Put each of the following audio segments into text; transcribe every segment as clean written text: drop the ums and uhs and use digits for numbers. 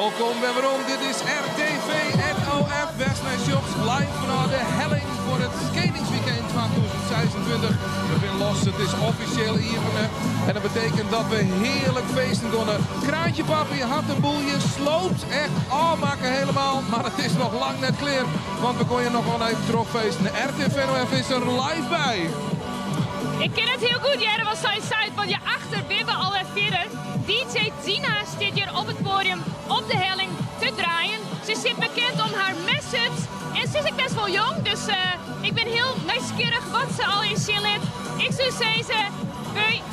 Welkom bij waarom. Dit is RTV NOF Westland Shops live vanuit de helling voor het skatingsweekend 2026. We zijn los, het is officieel hier en dat betekent dat we heerlijk feesten kunnen. Kraantje papi had een boelje, sloopt echt afmaken helemaal, maar het is nog lang net klaar, want we kunnen nog wel even terugfeesten. De RTV NOF is er live bij. Ik ken het heel goed, Jere, wat zij zei, want je achter Bibbe alweer verder. DJ Tina staat hier op het podium, op de helling, te draaien. Ze zit bekend om haar mess-ups en ze is ook best wel jong, dus ik ben heel nieuwsgierig wat ze al in zien laat. Ik zou zeggen,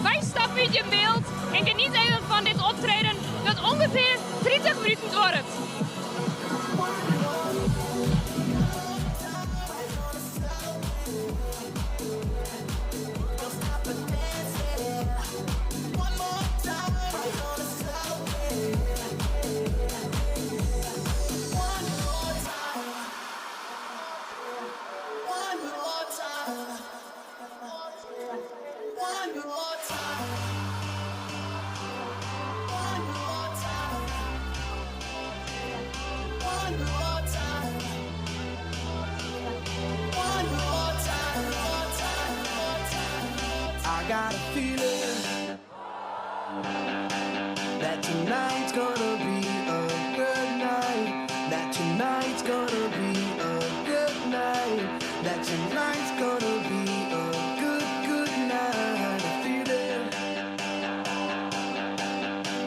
wij stappen in beeld en geniet even van dit optreden dat ongeveer 30 minuten wordt. I got a feeling that tonight's gonna be a good night. That tonight's gonna be a good night. That tonight's gonna be a good night. A feeling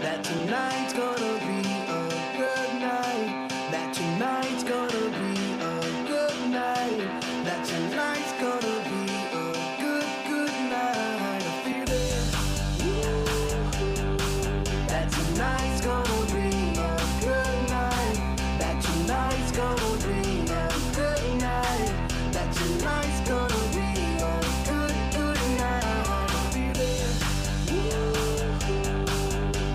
that tonight's gonna be a good night. That tonight's gonna be a good night. That tonight's gonna be a good night. A feeling that tonight's gonna be a good night. That tonight's gonna be a good night. That tonight's gonna be a good night. A feeling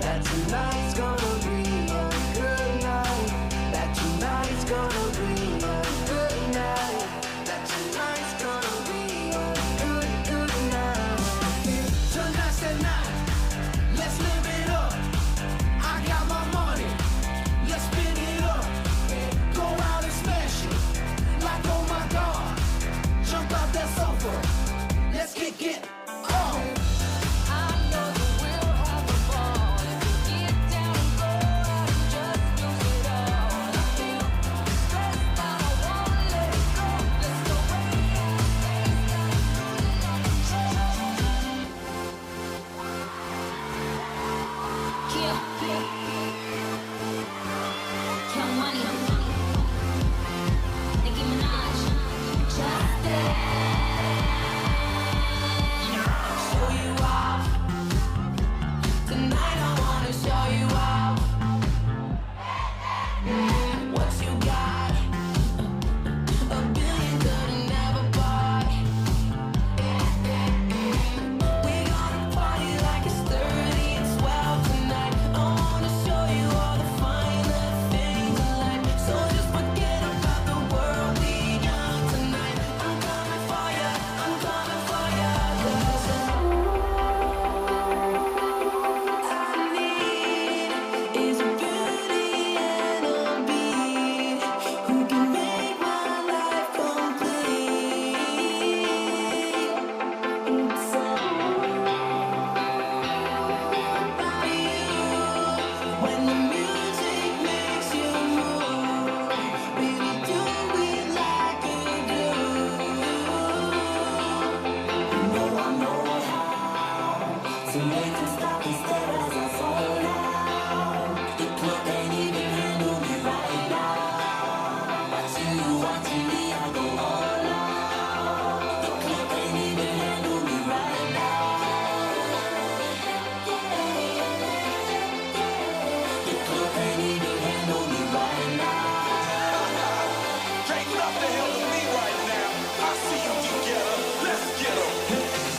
that tonight's gonna be a good night. That tonight's gonna be a good night. That tonight's gonna be a good night. Tonight's the night. Let's live it up. I got my money. Let's spin it up. Go out and smash it. Like oh my God. Jump out that sofa. Let's kick it off.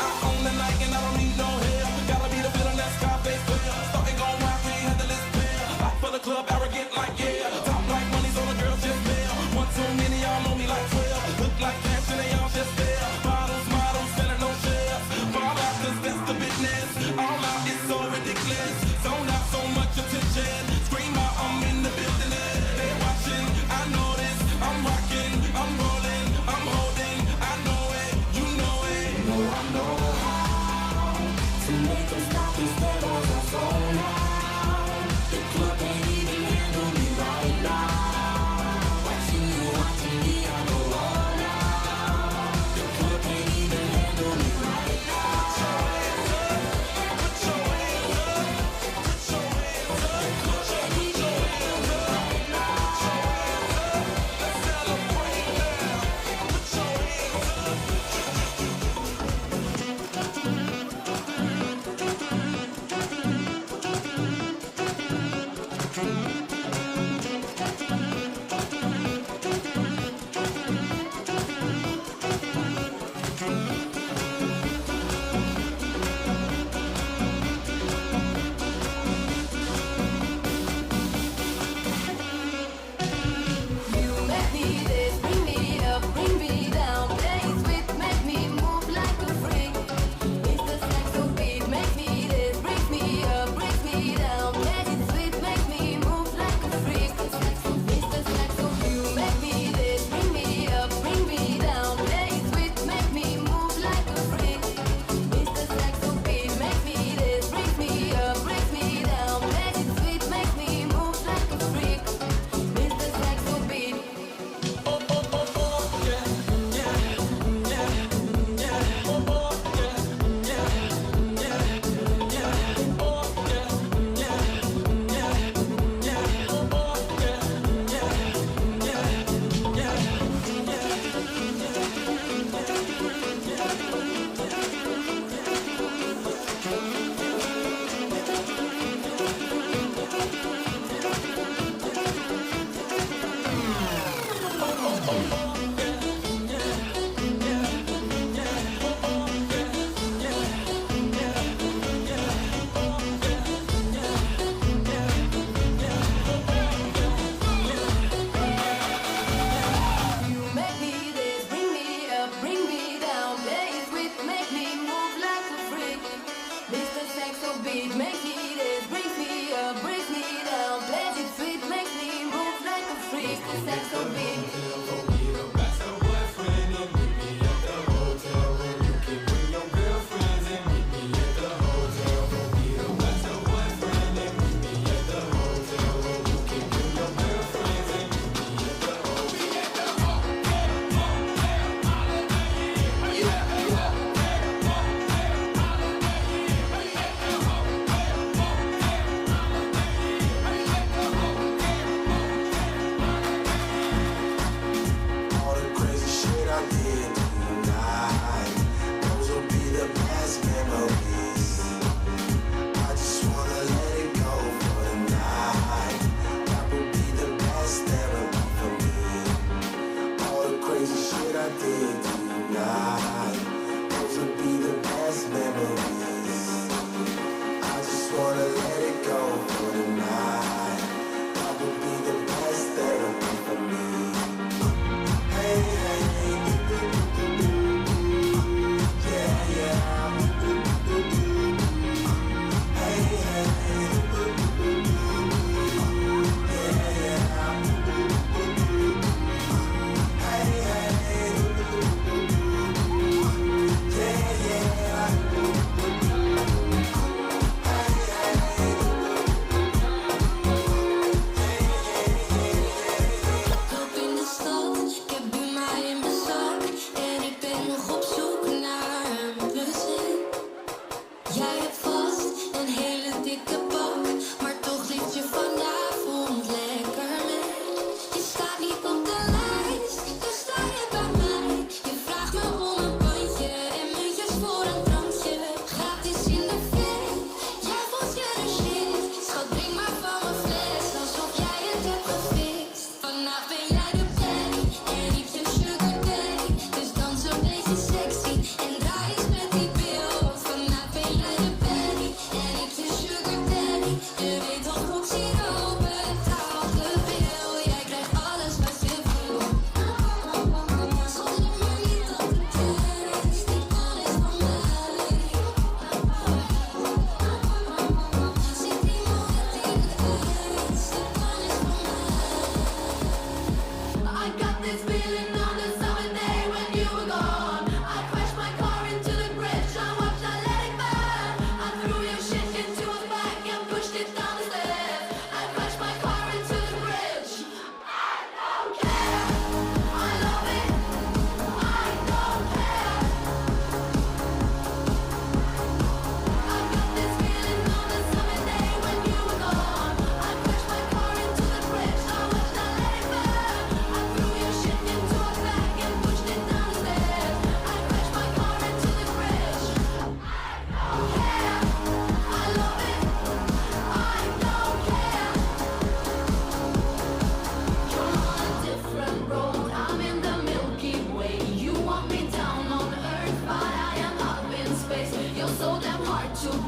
I own the night and I don't need no help. Gotta be the villain that's Scarface.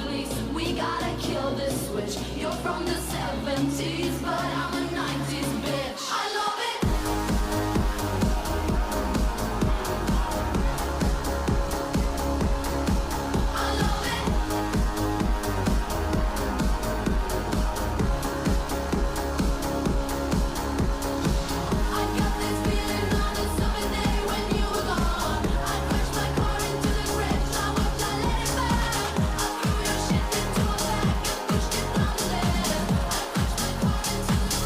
please. We gotta kill this switch. You're from the 70s, but I'm a 90s bitch. I love it. I love it. I got this feeling on a summer day when you were gone. I crashed my car into the bridge. I watched, I let it burn. I threw your shit into a bag and pushed it down the lane. I crashed my car into the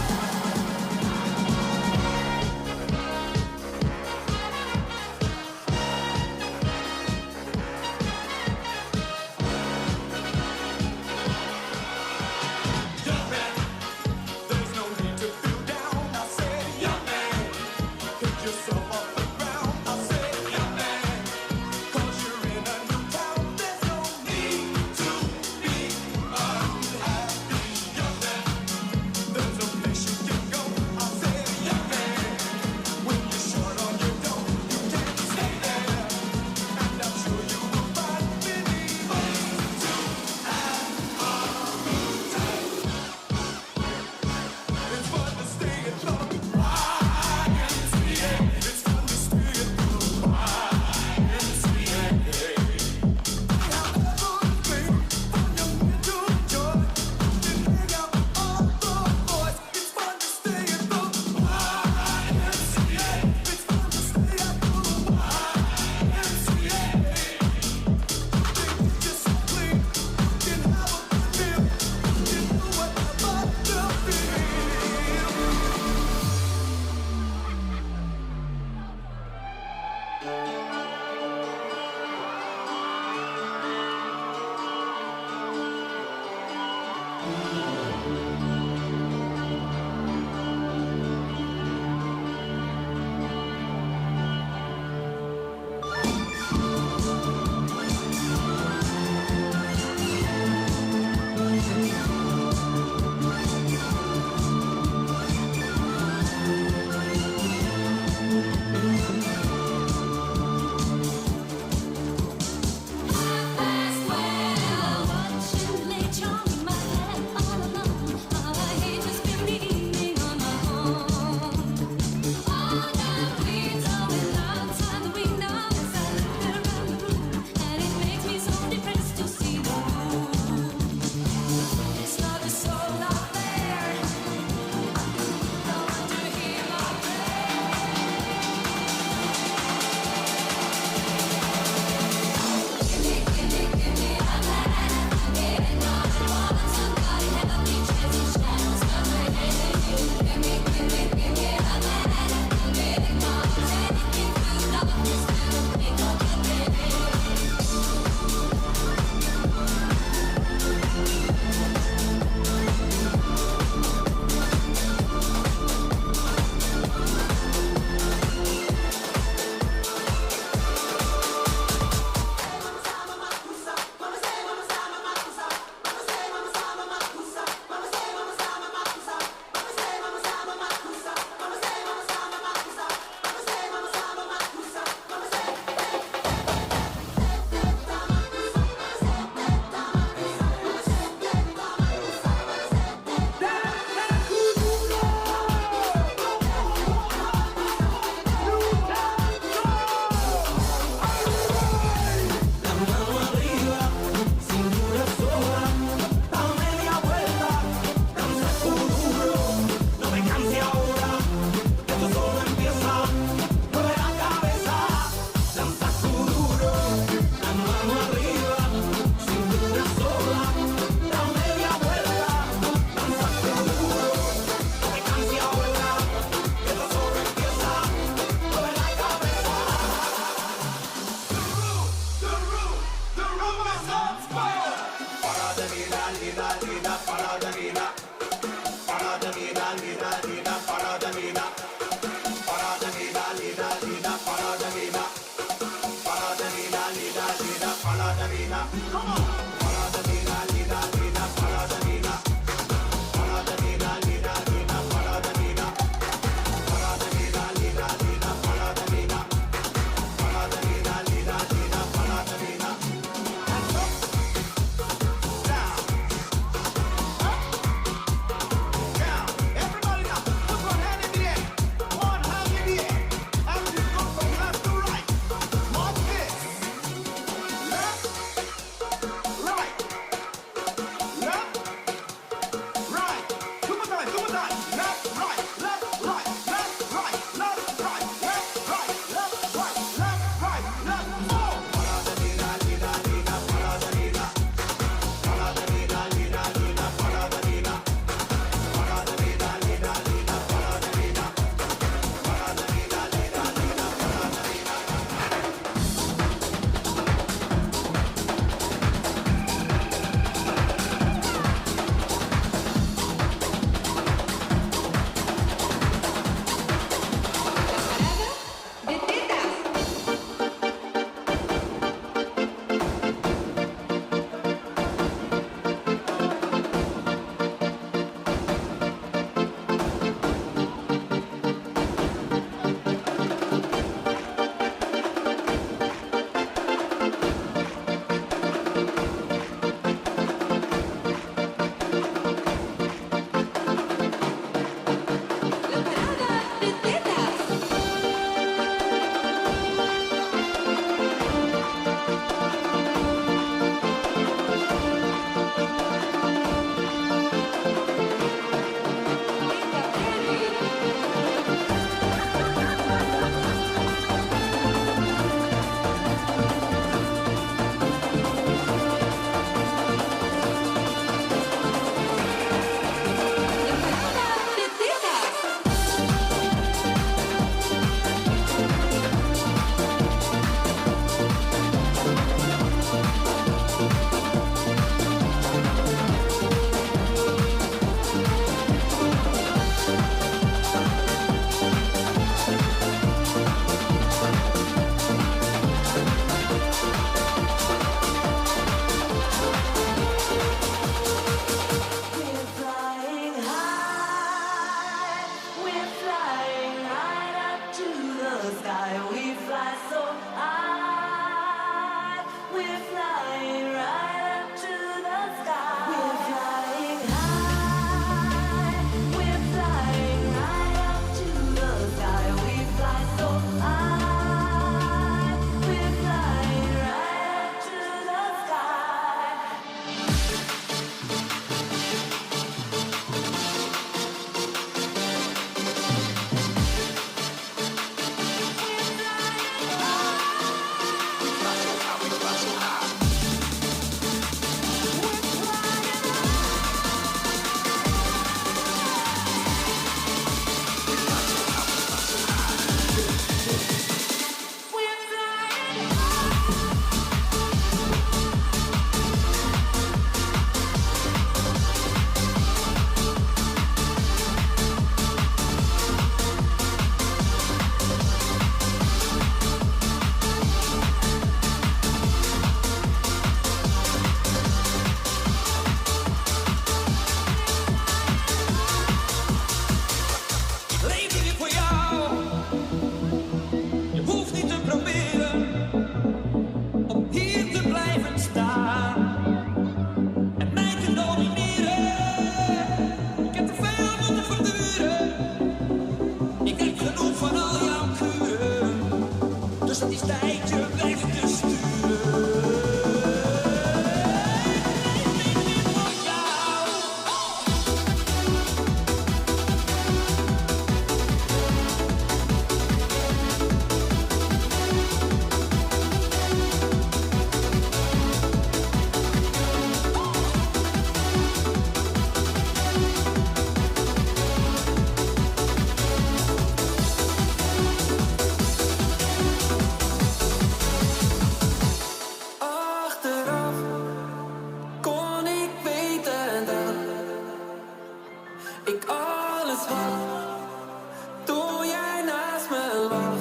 toen jij naast me lag.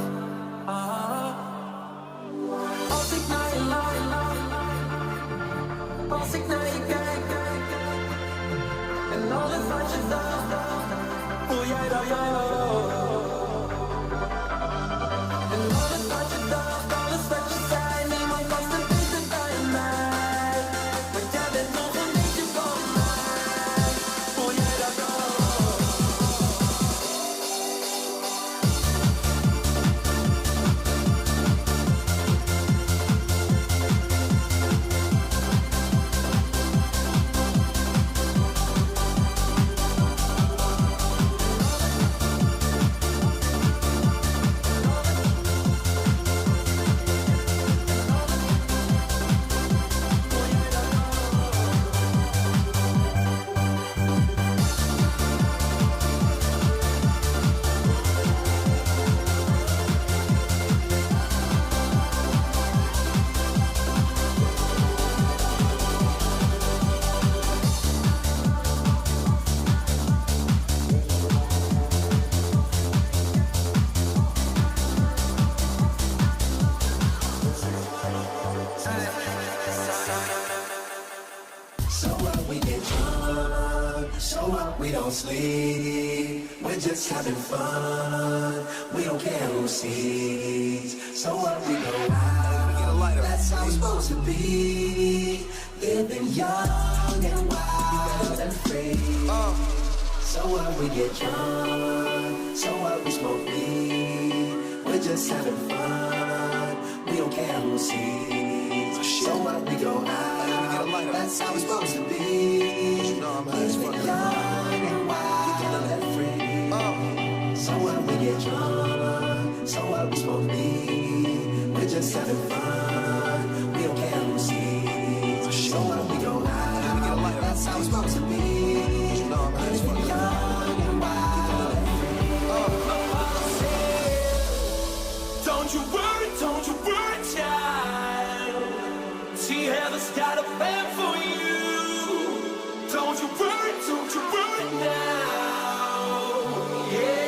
Als ik naar je lach, als ik naar je kijk, en alles wat je dacht, voel jij dat ook? En alles wat je dacht, alles wat je zei, niemand was er beter bij mij. Want jij bent nog een beetje van mij, voel jij dat ook? So what, we get drunk. So what, we don't sleep. We're just having fun. We don't care who sees. So what, we go out. That's how it's supposed to be. Living young and wild and free. So what, we get drunk. So what, we smoke weed. We're just having fun. We don't care who sees. So what, we go out. That's how it's supposed to be. Living young and wild and free. So what, we get drunk. So what, we smoke weed. We're just having fun. We don't care who sees. So what, we go out. That's how it's supposed to be. Living young and wild and free. Don't you worry, child. See, heaven's got a plan for you. Don't you worry now. Yeah.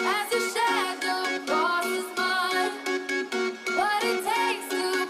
As your shadow crosses mine, what it takes to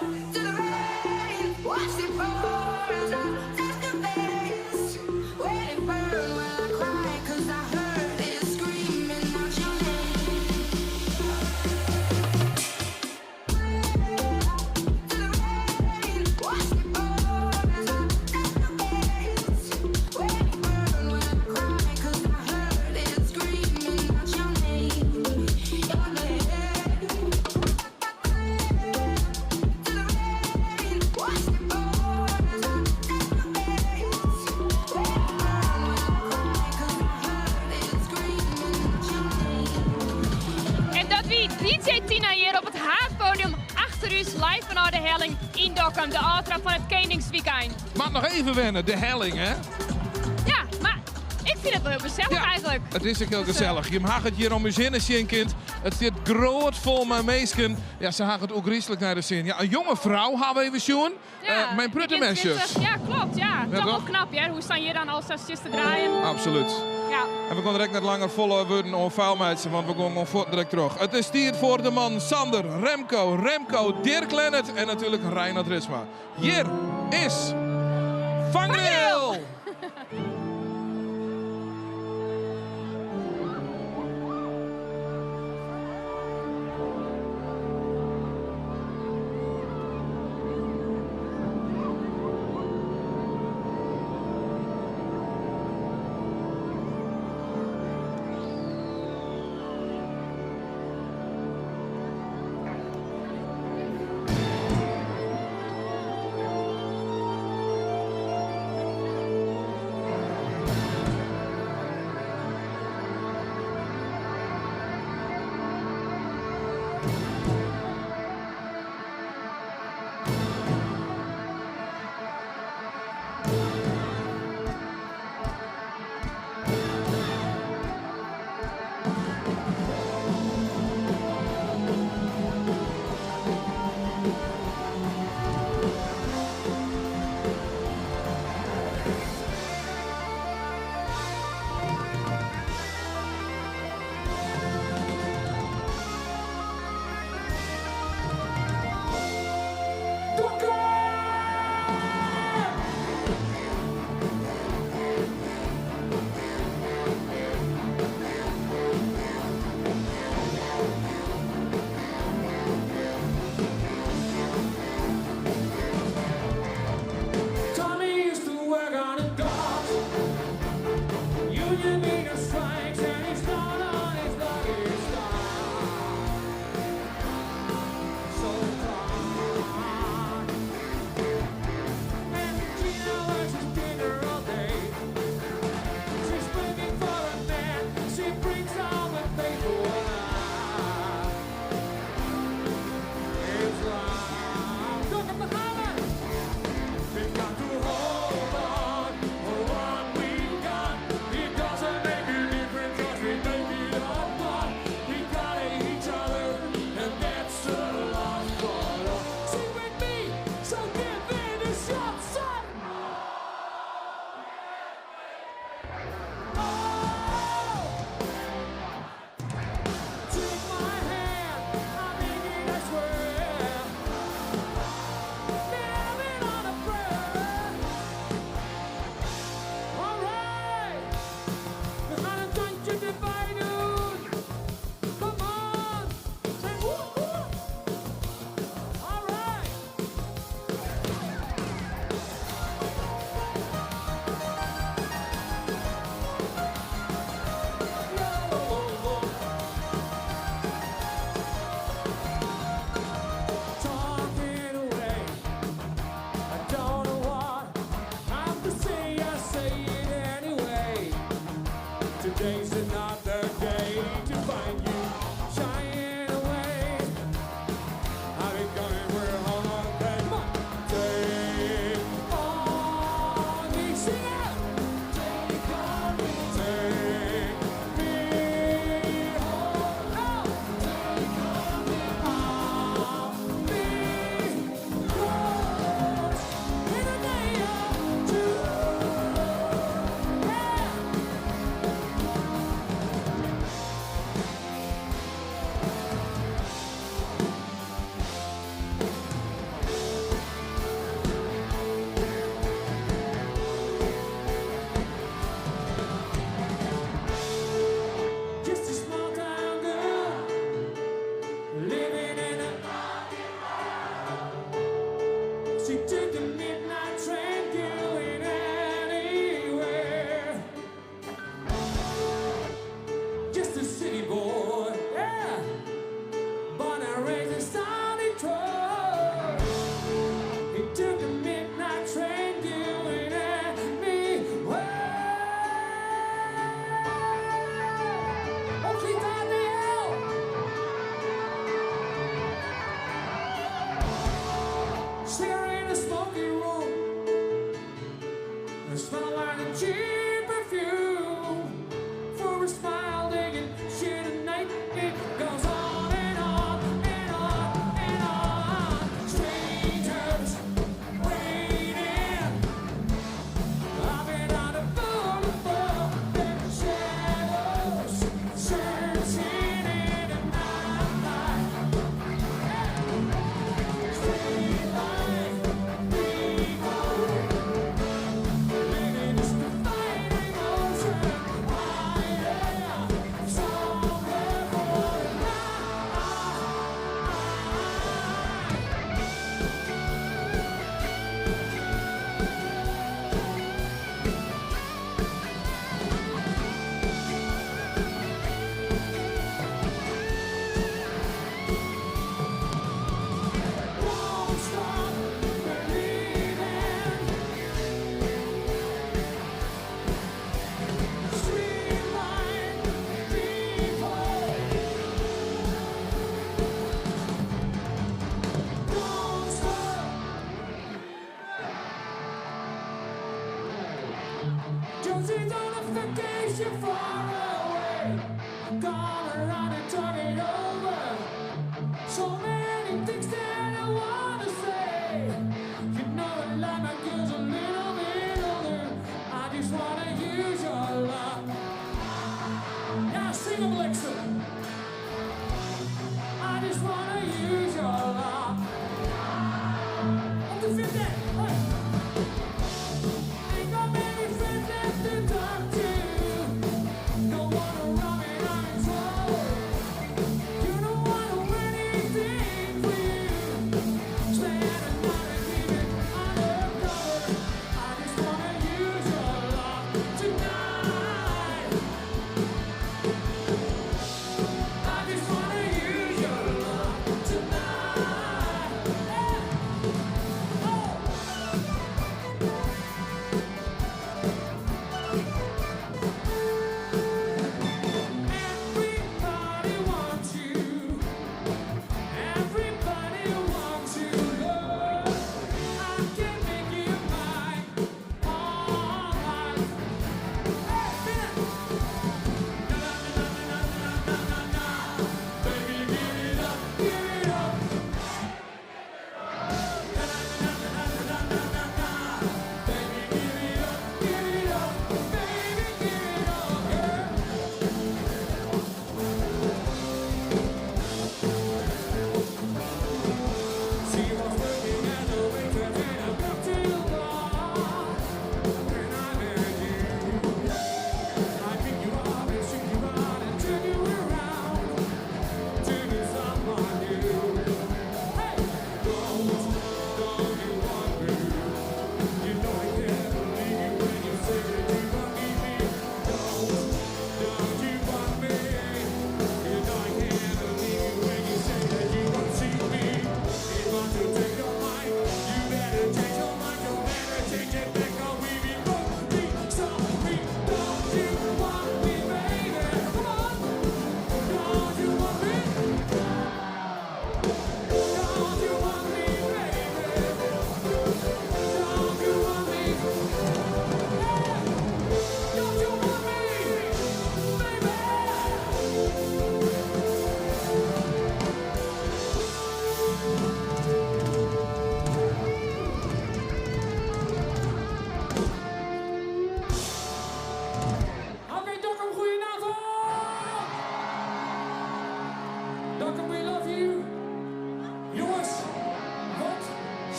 to the rain. Watch it pour as I touch the face. When it burn, when I cry, 'cause I heard it screaming out your name. To the rain. Watch it pour as I touch the face. When it burn, when I cry, 'cause I heard it screaming out your name. Your name. En dat wie DJ Tina hier op het haardpodium achter u is live vanuit de helling in Dokkum, de aftrap van het Koningsweekend. Maar nog even wennen, de helling, hè? Ja, maar ik vind het wel heel gezellig eigenlijk. Het is ook heel gezellig. Je mag het hier om je zinnen zien, kind. Het zit groot vol met meisken. Ja, ze hagen het ook rieselijk naar de zin. Ja, een jonge vrouw gaan we even zien. Mijn pruttenmesjes. Ja, klopt. Ja, toch wel toch? knap, hè? Hoe staan hier dan al zes te draaien? Absoluut. Ja. En we gaan direct net langer volle worden over vuilmeidsen, want we gaan gewoon voort direct terug. Het is tijd voor de man Sander, Remco, Dirk Lennert en natuurlijk Reinhard Risma. Hier is Vangrail!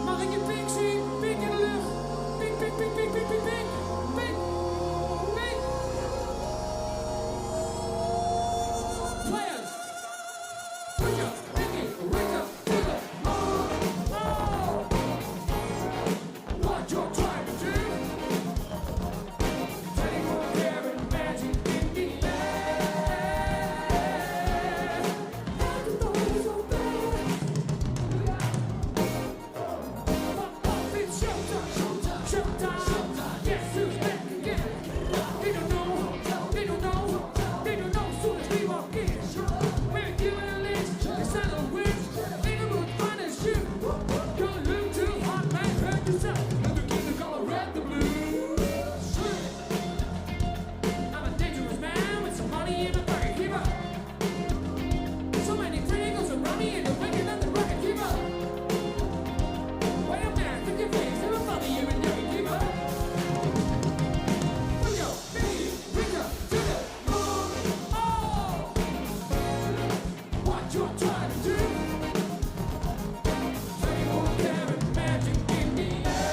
Mag ik je pink zien? Pink in de lucht. Pink, pink, pink, pink, pink, pink, pink. Pink, pink. Players, put your pinky ring up to the moon. Oh, what you're trying to do? 24 karat magic in the air. I don't know so bad. It's showtime, showtime. Guess who's back again? They don't know, they don't know, they don't know. Soon as we walk in, we're giving a list. It's not a wish. Ain't no punish you. Don't look too hot, man. Hurt yourself. Look to keep the color red, the blue. I'm a dangerous man with some money in my pocket. Keep up. So many criticals around me, and you're waking up the rocket. Keep up. Wait a minute, look your face, never follow you and never give up. Put your pinky finger to the moon. Oh, what you're trying to do? 24 karat magic in the air.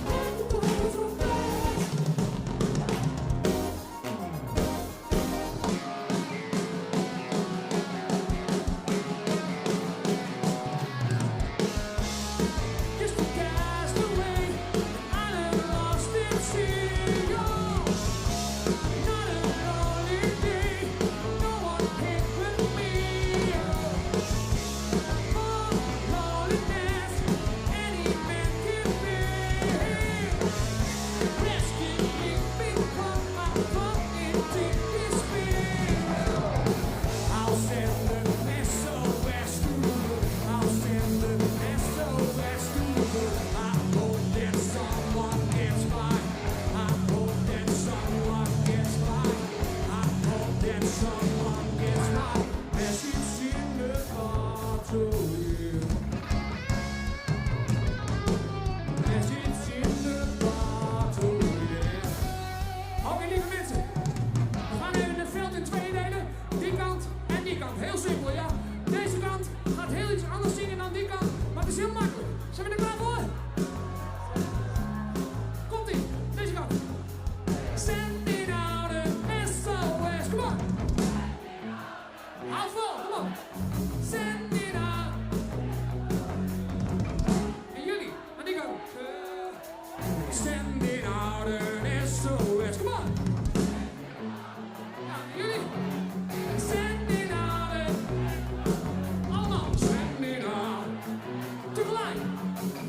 And the world's so fast. Just a castaway, I never lost at sea. Oh, not a lonely day, no one came with me. Oh, loneliness, any man can bear. Rescue me because I fall into despair. I'll send an SOS to the moon. I'll send an SOS to the moon. I hope that someone gets by. I hope that someone gets by. I hope that someone gets by. Message in the bottle. Message in the bottle, yeah. Oké, lieve mensen. We gaan even het veld in twee delen. Die kant en die kant. Heel simpel, ja. Deze kant gaat heel iets anders zingen dan die kant. Maar het is heel makkelijk. Zijn we er klaar voor? Komt-ie. Deze kant. Sending out an SOS. Kom op. Hou vol. Kom op. Sending out. En jullie. Aan die kant. Sending out an SOS. Kom op. Ja, jullie. Sending out an. Allemaal. Sending out. Tegelijk.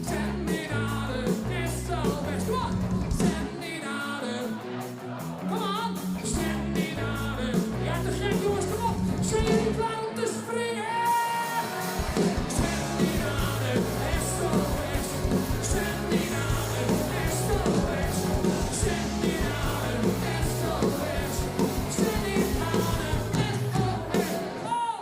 Sending out an SOS. Kom op. Sending out an. Kom on. Sending out an. Ja, te gek jongens. Kom op. Zijn jullie klaar om te springen? Sending out an SOS. Sending out an SOS. Sending out an SOS. Sending out an SOS. Oh!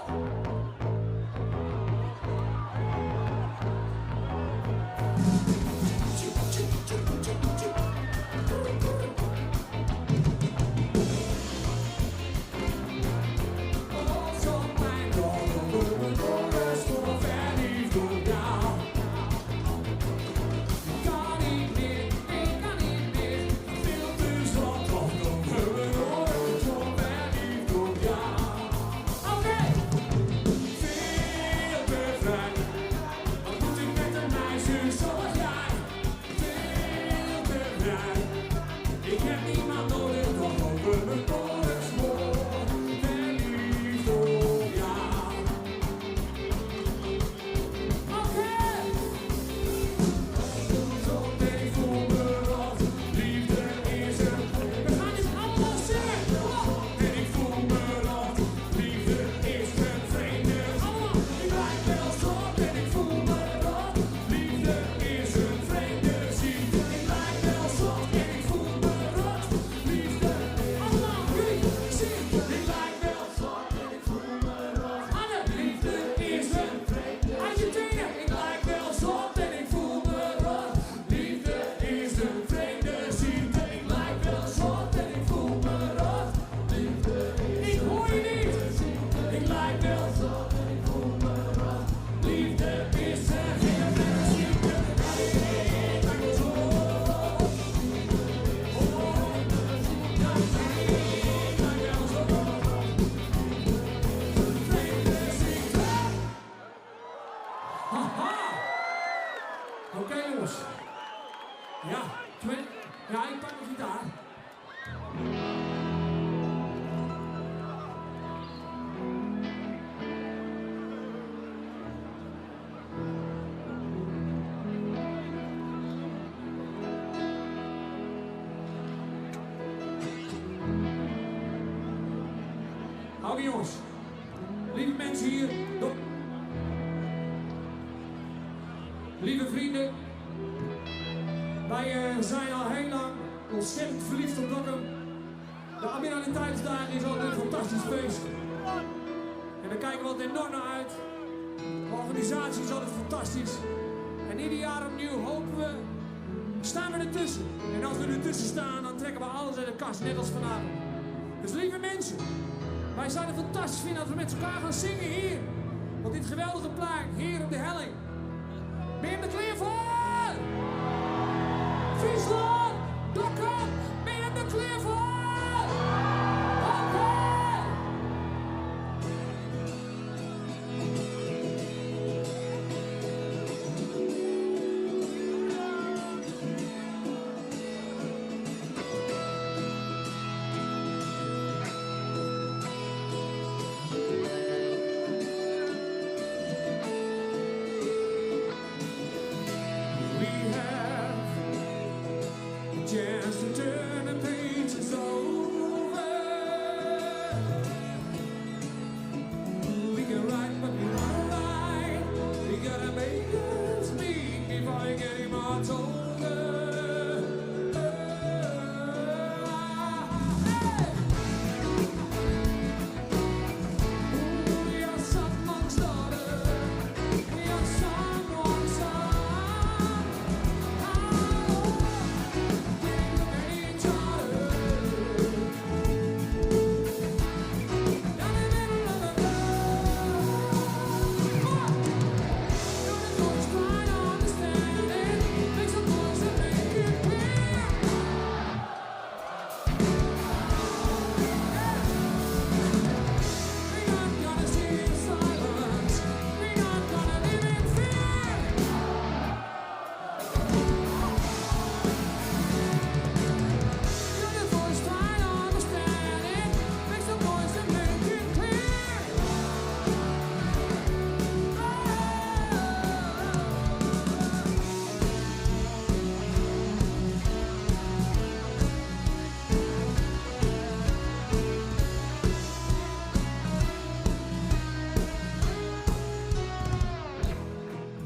Oké, jongens. Ja, ja, ik pak de gitaar. Oké, jongens. Lieve mensen hier. Lieve vrienden. Wij zijn al heel lang ontzettend verliefd op Dokkum. De Admiraliteitsdagen is altijd een fantastisch feest. En daar kijken we altijd enorm naar uit. De organisatie is altijd fantastisch. En ieder jaar opnieuw hopen we, staan we ertussen. En als we ertussen staan, dan trekken we alles uit de kast, net als vanavond. Dus lieve mensen, wij zouden het fantastisch vinden als we met elkaar gaan zingen hier. Op dit geweldige plein, hier op de helling. Ben je er klaar voor? Friesland, Dokkum, ben je er klaar voor? Oké! Chance to turn the pages over. We can write, but we won't write. We gotta make us speak before we get him much older. We are someone's daughter. We are someone's son.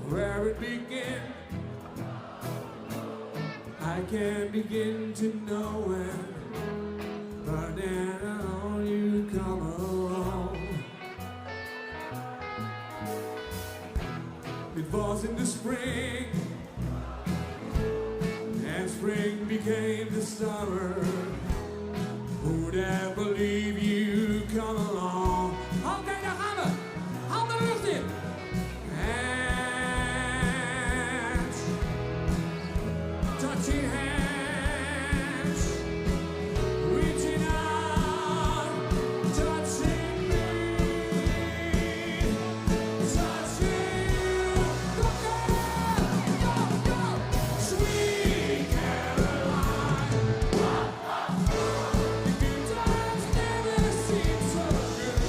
Where it began, I can't begin to know it, but then along you come along. It was in the spring, and spring became the summer. Who'd ever believe you come along? Oké, daar gaan we! Handen de lucht in! Touching hands, reaching out, touching me, touching you. Go, sweet Caroline. The good times never seem so good.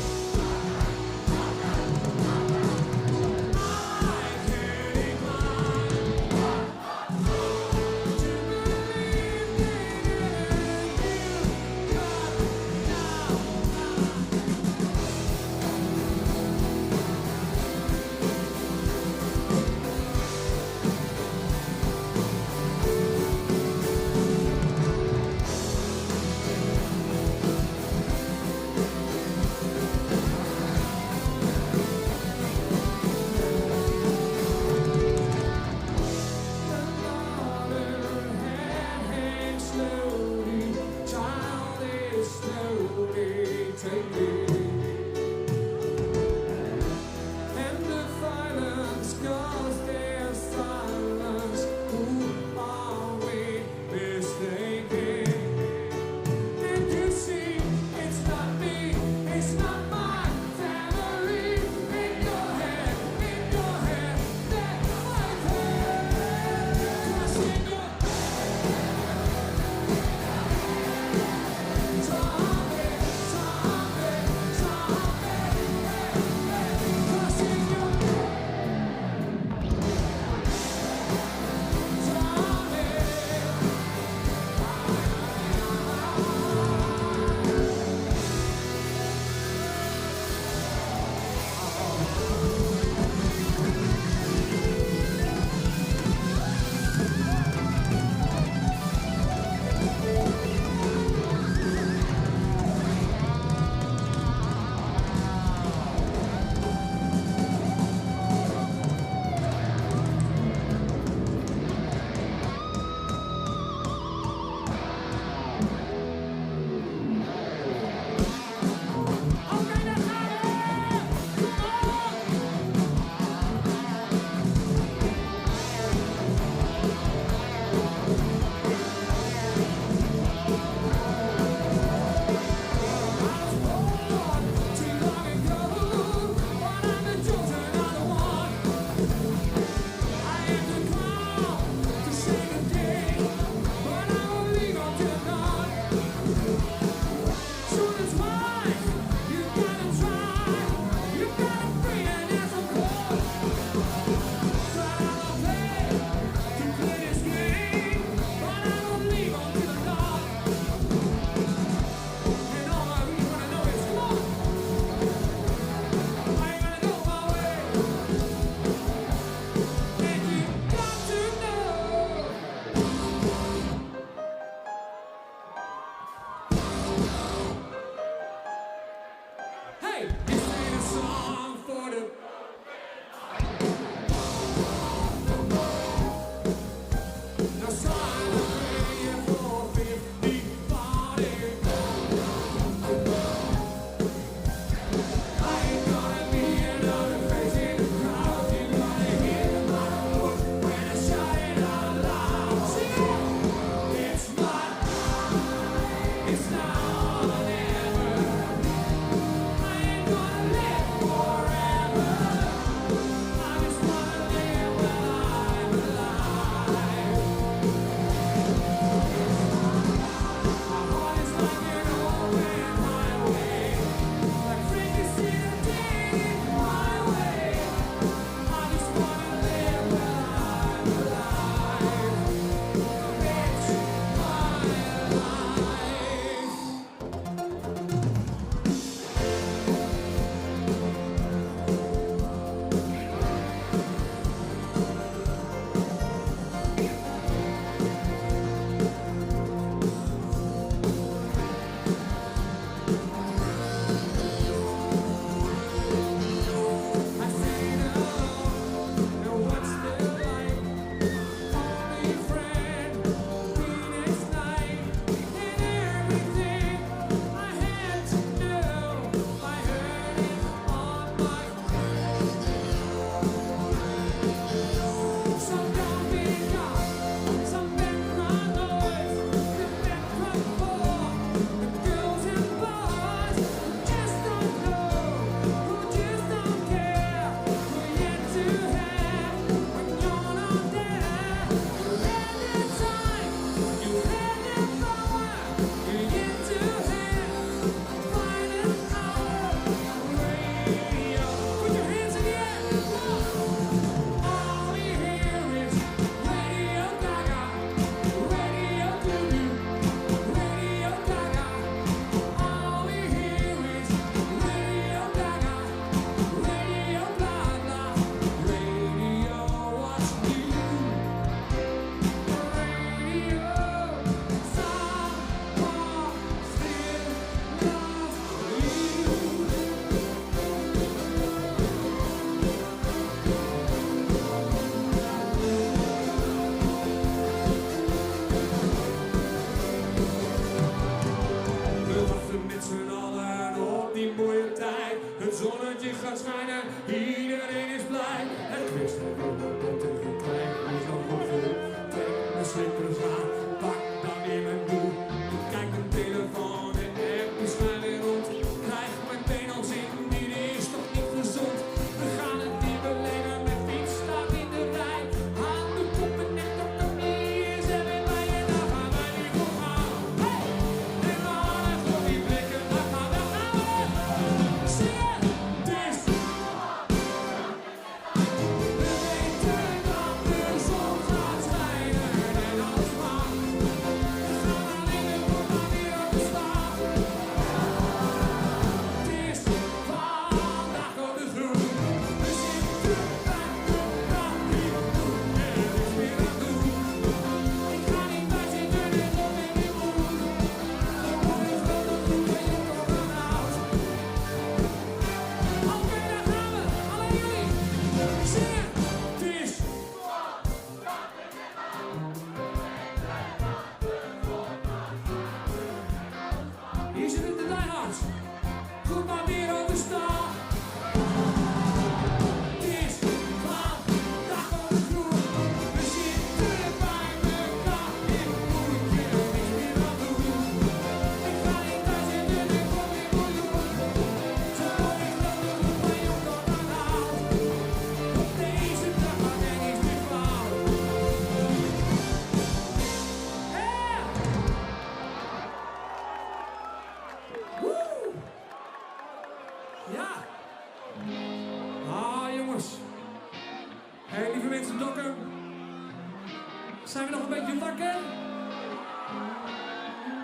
Zijn we nog een beetje wakker?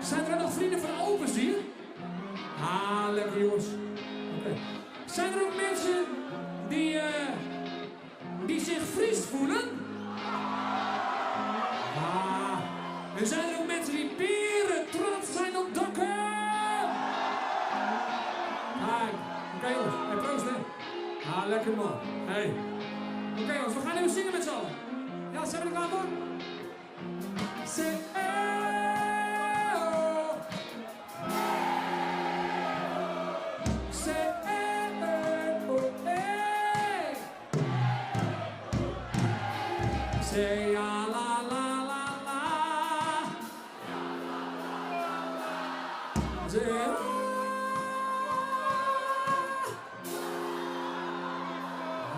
Zijn er nog vrienden van Opus hier? Ah, lekker jongens. Oké. Zijn er ook mensen die zich Fries voelen? Ah. En zijn er ook mensen die beren trots zijn op Dokkum? Ah, oké jongens. Hey, proost hè. Ah, lekker man. Hey. Oké jongens, we gaan even zingen met z'n allen. Ja, zijn we er klaar voor? Say, oh. Say, oh, hey. Say, la, la, la, la. Say, oh.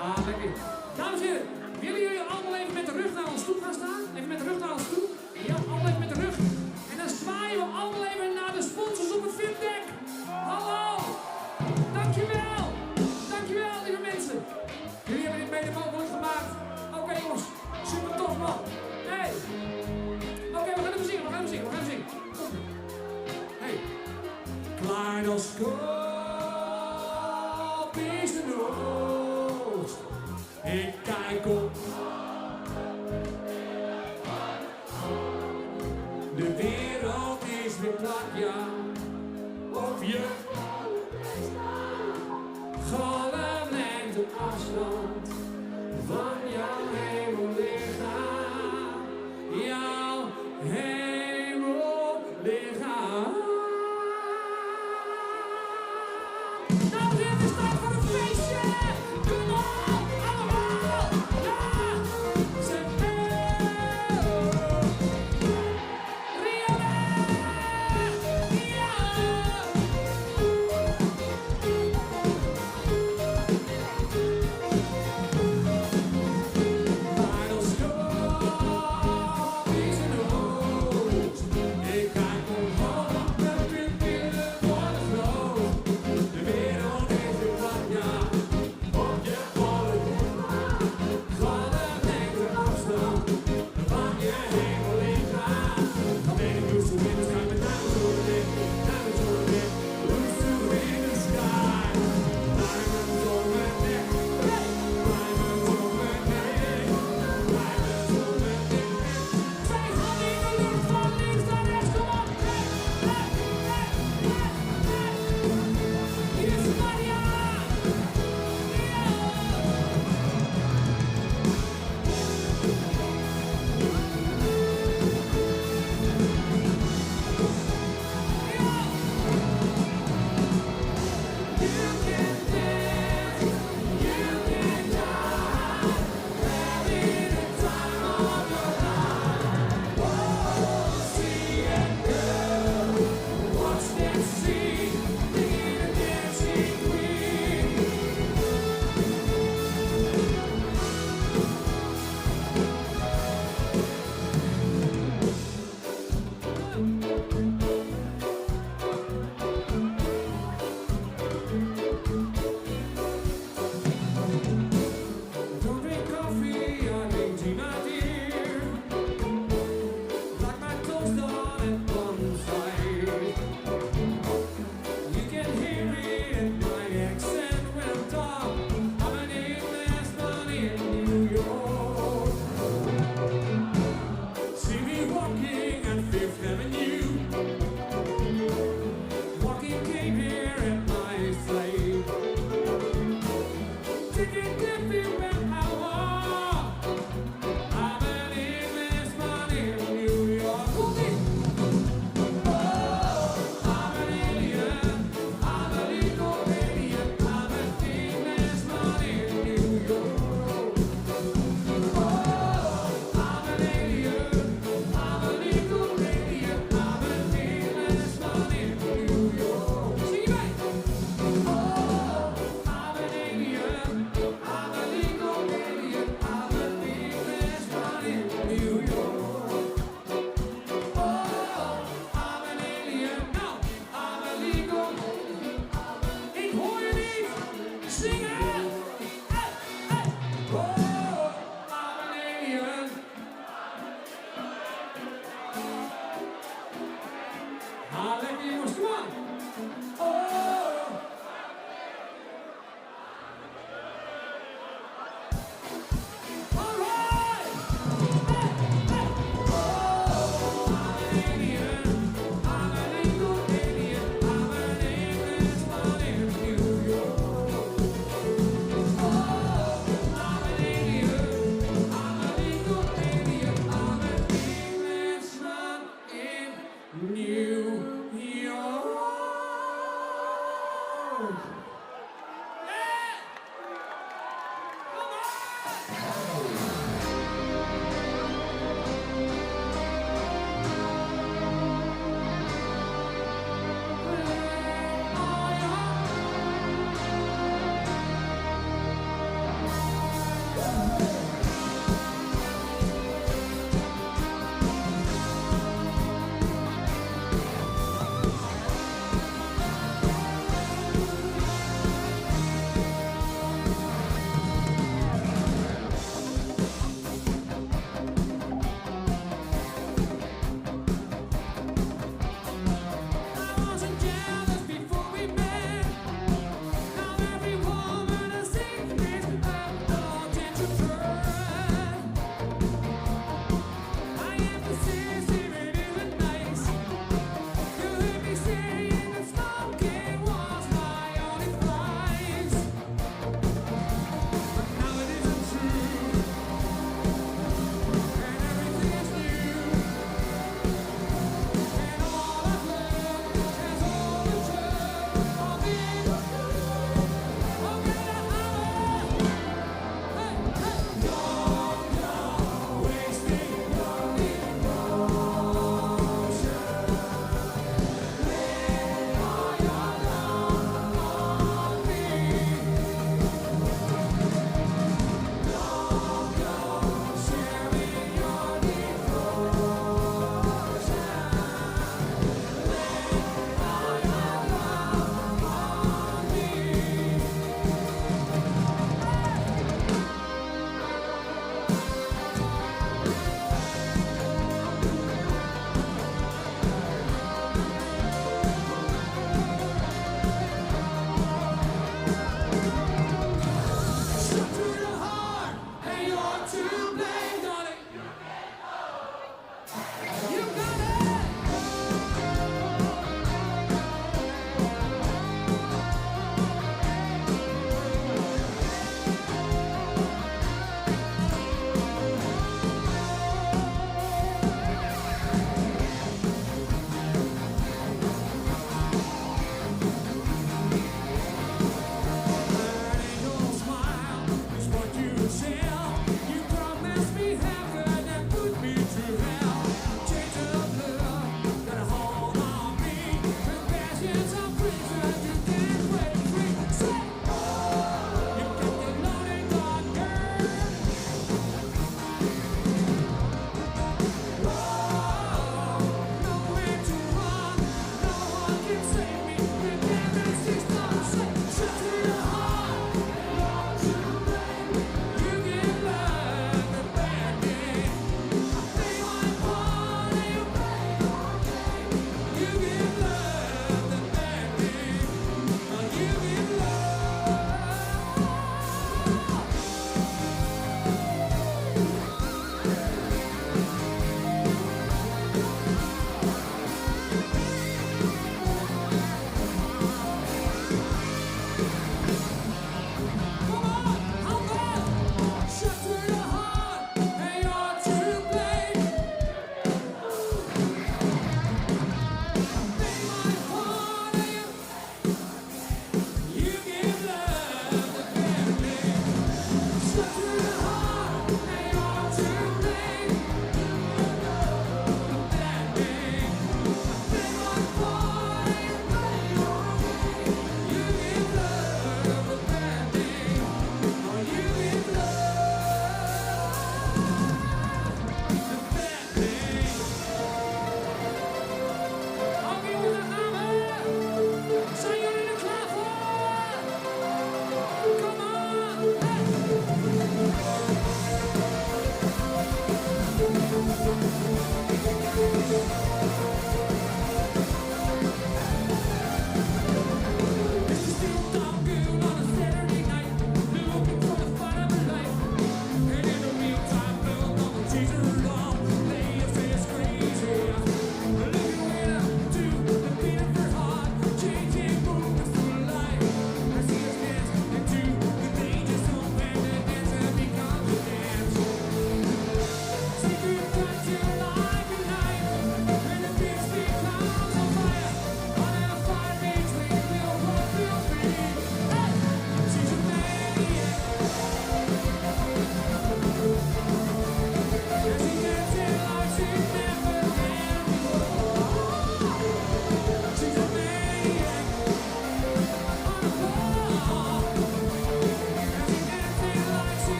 Ah, lekker. Dames en heren, willen jullie allemaal even met de rug naar ons toe gaan staan? Even met de rug naar ons toe. Ja, allemaal even met de rug. En dan zwaaien we allemaal even naar de sponsors op het VIP-deck. Hallo. Dankjewel. Dankjewel, lieve mensen. Jullie hebben dit mede mogelijk gemaakt. Oké, jongens, super tof man. Hey. Oké, we gaan even zingen, we gaan even zingen, we gaan even zingen. Hey. Kaleidoscoop is de noost. Ik kijk op. De wereld is weer plat, ja. Of je golflengte afstand van jouw hemellichaam. Jouw hemellichaam. Nou, dit is tijd voor een feestje. Kom op, allemaal. Ja. Zeg, Rio de Kaleidoscoop is een hoogst. Ik kijk omhoog met pupillen voor de vloot. De wereld is weer plat, ja. Op je volle golflengte afstand van je hemellichaam. Dan ben ik loose in the sky, met diamonds on the lip, diamonds on the lip, loose in the sky. Diamonds on my neck, diamonds on my neck, diamonds on my neck. Twee handen in de lucht, van links naar rechts, kom op. Hier is Maria. Don't drink coffee, I drink tea, my dear. Like my toast on at one side. You can hear it in my accent when I'm talk. I'm an English man in New York. See me walking on Fifth Avenue. Walking came here at my slave. Taking diffy when I walk. I'm an Englishman in New York. Oh, I'm an alien. I'm a legal alien. I'm an Englishman in New York. Oh, I'm an alien. I'm a legal alien. I'm an Englishman in New York. See you, mate. Oh, I'm an alien. I'm a legal alien. I'm an Englishman in New York. Oh, I'm an alien. No, I'm a legal. Ik hoor je niet. Zingen. Hey, hey. Oh, I'm an alien.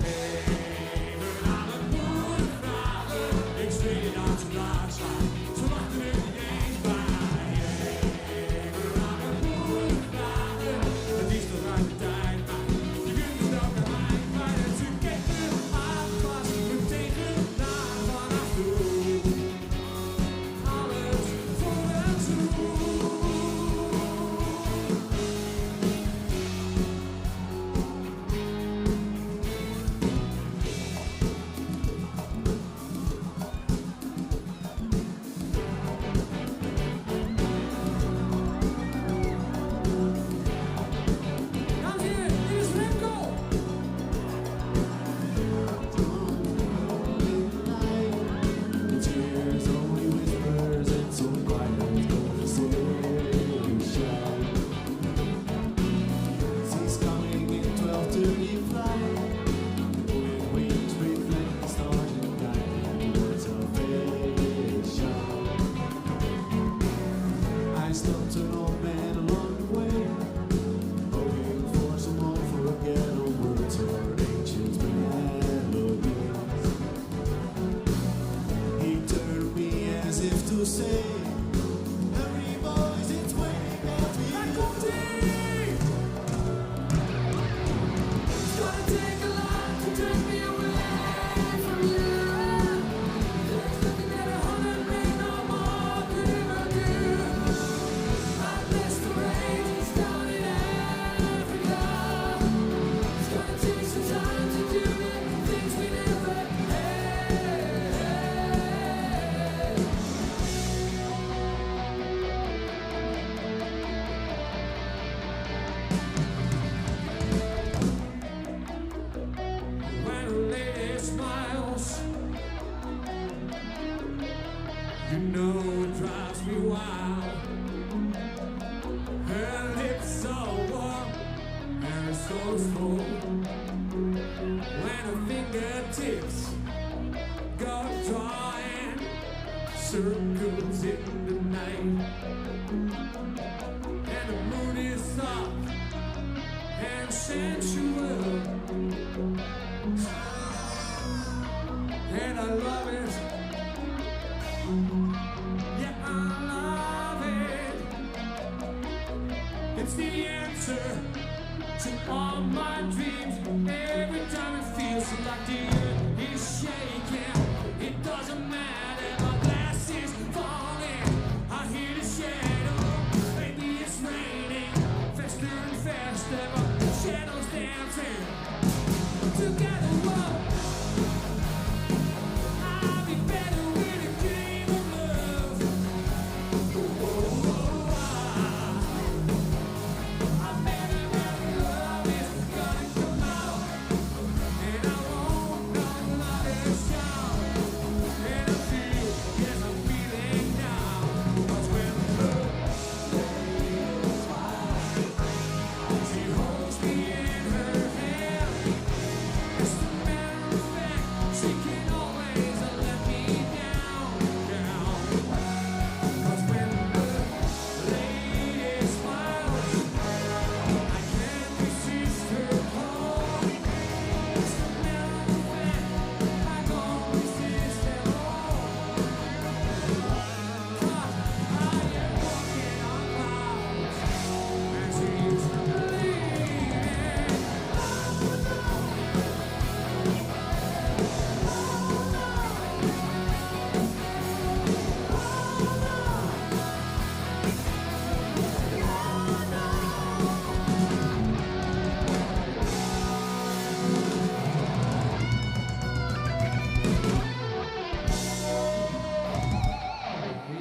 Even aan het boer circles in the night, and the moon is soft and sensual, and I love it. Yeah, I love it. It's the answer to all my dreams. Every time it feels like the earth is shaking, it doesn't matter, my glass is falling. I hear the shadow, maybe it's raining, faster and faster, but the shadows dancing together. Whoa. I'll be better with a game of love. Whoa, I'm better when love is gonna come out, and I won't know another shout. And I feel, yes, I'm feeling now. 'Cause when love lays wide, she holds me in her hand. As a matter of fact, she can always let me down. 'Cause when love lays smiles, I can't resist her call. As a matter of fact, I don't resist at all. 'Cause I am walking on clouds, and she's leaving.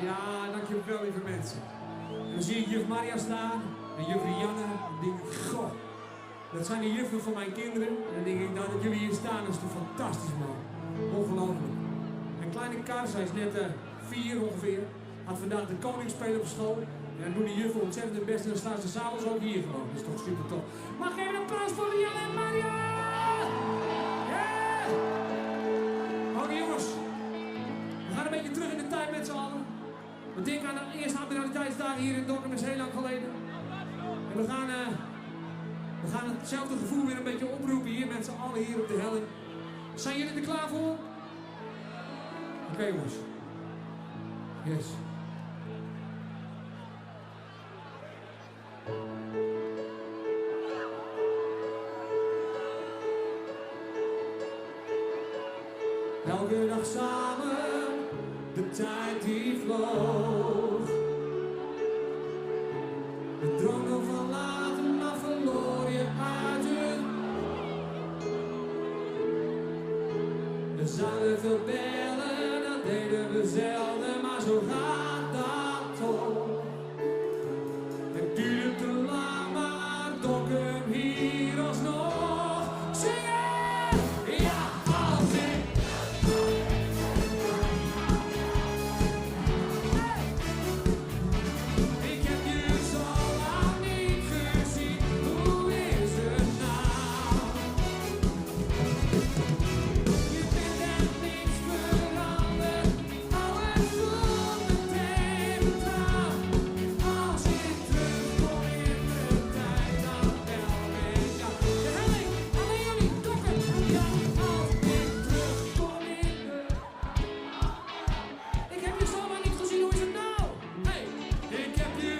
Ja, dankjewel lieve mensen. En dan zie ik juf Maria staan en juf Rianne. En denk ik, goh, dat zijn de juffen van mijn kinderen. En dan denk ik, nou dat jullie hier staan, dat is toch fantastisch man. Ongelooflijk. En kleine Kars, hij is net 4 ongeveer. Had vandaag de koning spelen op school. En dan doen die juffen ontzettend hun best en dan staan ze s'avonds ook hier gewoon. Dat is toch super top. Mag ik even een applaus voor Rianne en Maria? Ja! Oké jongens. We gaan een beetje terug in de tijd met z'n allen. We denken aan de eerste admiraliteitsdagen hier in Dokkum, dat is heel lang geleden. En we gaan hetzelfde gevoel weer een beetje oproepen hier met z'n allen hier op de helling. Zijn jullie er klaar voor? Oké jongens. Yes. Elke dag samen, de tijd die vloog. We droomden van later, maar verloor je uit het. We zouden veel bellen, dat deden we zelden, maar zo gaat dat toch. Het duurde te lang, maar Dokkum hier alsnog. Zingen! Ja, als ik. Ik heb je zo lang niet gezien, hoe is het nou? Je bent echt niets veranderd, hou het goed meteen trouw. Als ik terugkom in de tijd, dan bel met jou. De helling, alleen jullie Dokkum, ja, als ik terugkom in de. Ik heb je zo lang niet gezien, hoe is het nou? Hey, ik heb je.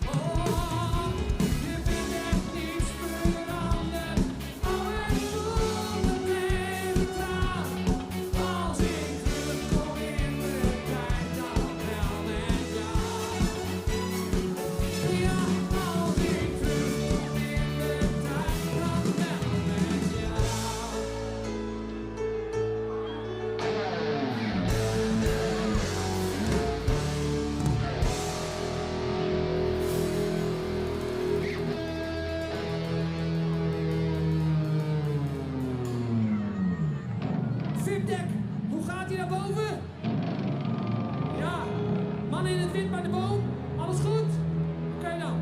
Oh, je bent echt niets veranderd, hou het goed meteen trouw. Als ik terugkom in de tijd, dan bel met jou. Ja, als ik terugkom in de tijd, dan bel met jou. Vipdek, hoe gaat hij naar boven? Ja, mannen in het wit bij de boom, alles goed? Oké dan.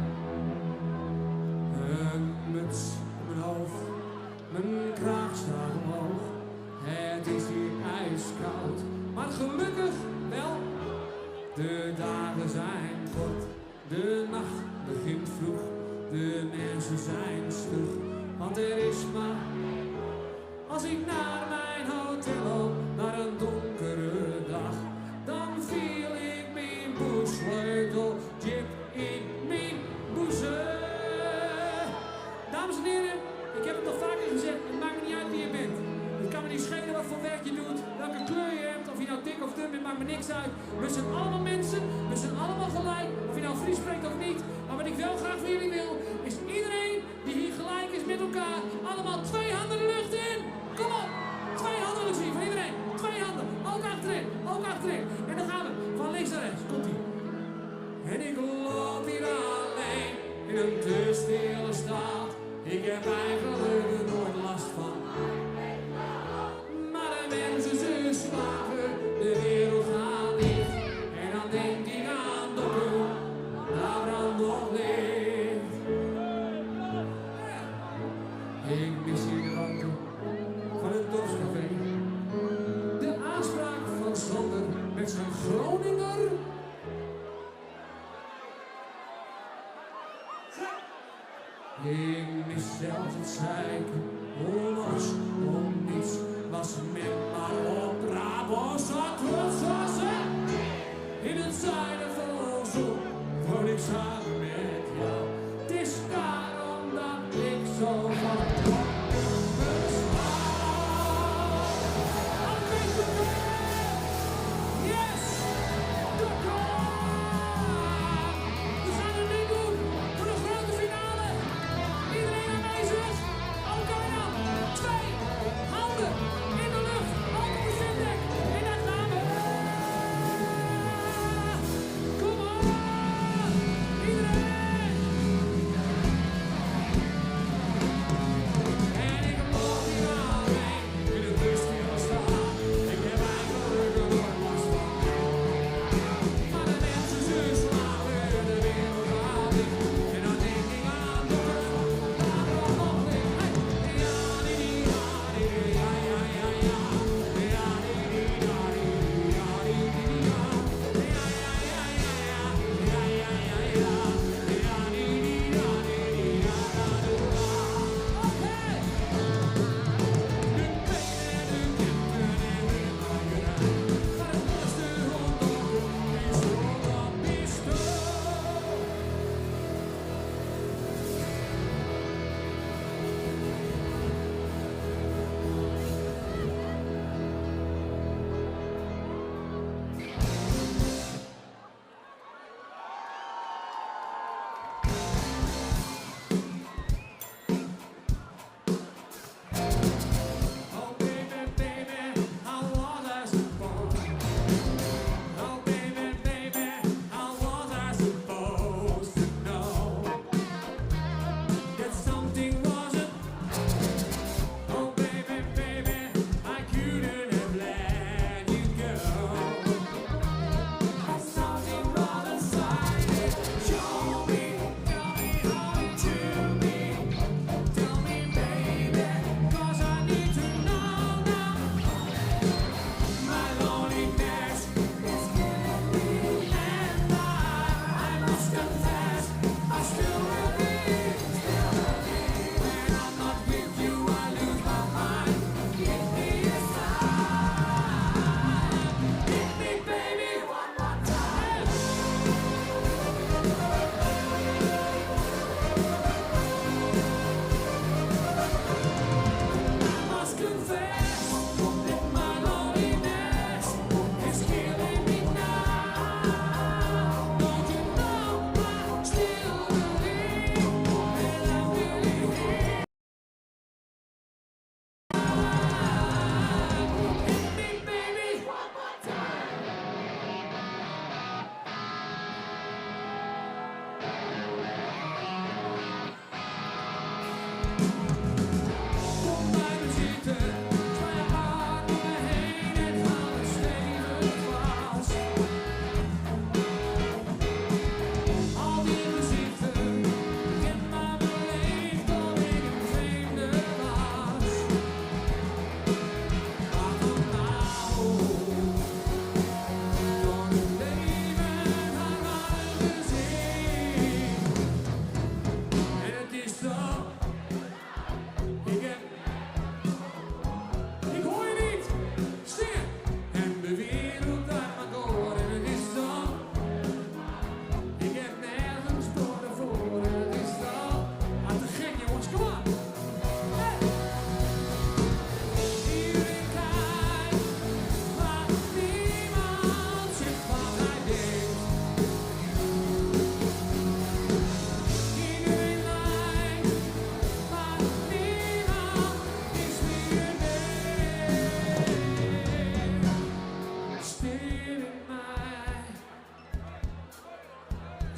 Een muts op mijn hoofd, mijn kraag staat is koud, maar gelukkig wel. De dagen zijn kort, de nacht begint vroeg. De mensen zijn stug, want er is maar. Als ik naar mijn hotel loop, naar een donkere dag, dan viel ik mijn boesleutel diep in mijn boezem. Dames en heren, ik heb het nog vaker gezegd, het maakt me niet uit wie je bent. Het kan me niet schelen wat voor werk je doet, welke kleur je hebt, of je nou dik of dun bent, maakt me niks uit. We zijn allemaal mensen, we zijn allemaal gelijk, of je nou Fries spreekt of niet. Maar wat ik wel graag van jullie wil, is iedereen die hier gelijk is met elkaar, allemaal 2 handen de lucht in. Kom op, 2 handen wil ik zien van iedereen. 2 handen, ook achterin, ook achterin. En dan gaan we van links naar rechts, komt ie. En ik loop hier alleen in een te stille stad. Ik heb eigenlijk er nooit last van. Maar de mensen ze slagen, de wereld gaat dicht. En dan denk ik aan de bloem, daar brandt nog licht. Ik mis hier de auto van het dorpscafé. De aanspraak van Sander met zijn Groninger. Ik mis zelfs het zeiken, onlos om niets. Was met maar op Brabant, zat in het zuiden van ons op, woon ik samen met jou. Het is daarom dat ik zo van yes! De we gaan het nu doen voor de grote finale. Iedereen aanwezig? Oké dan. 2 handen in de lucht. Ook op het zitdek. En dan gaan we. Kom op. Iedereen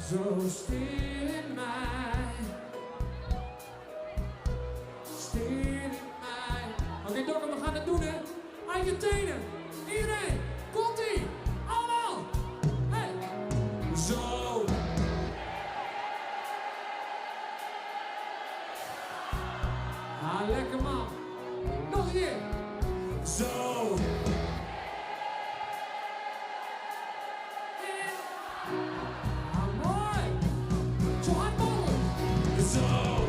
Zo stil in mij. Stil in mij. Oké, Dokker, we gaan het doen, hè. Uit je tenen. Iedereen. Komt-ie. Allemaal. Hey. Zo. Ah, lekker man. Nog een keer. Zo. Ah, mooi. Zo hard mogelijk. Zo.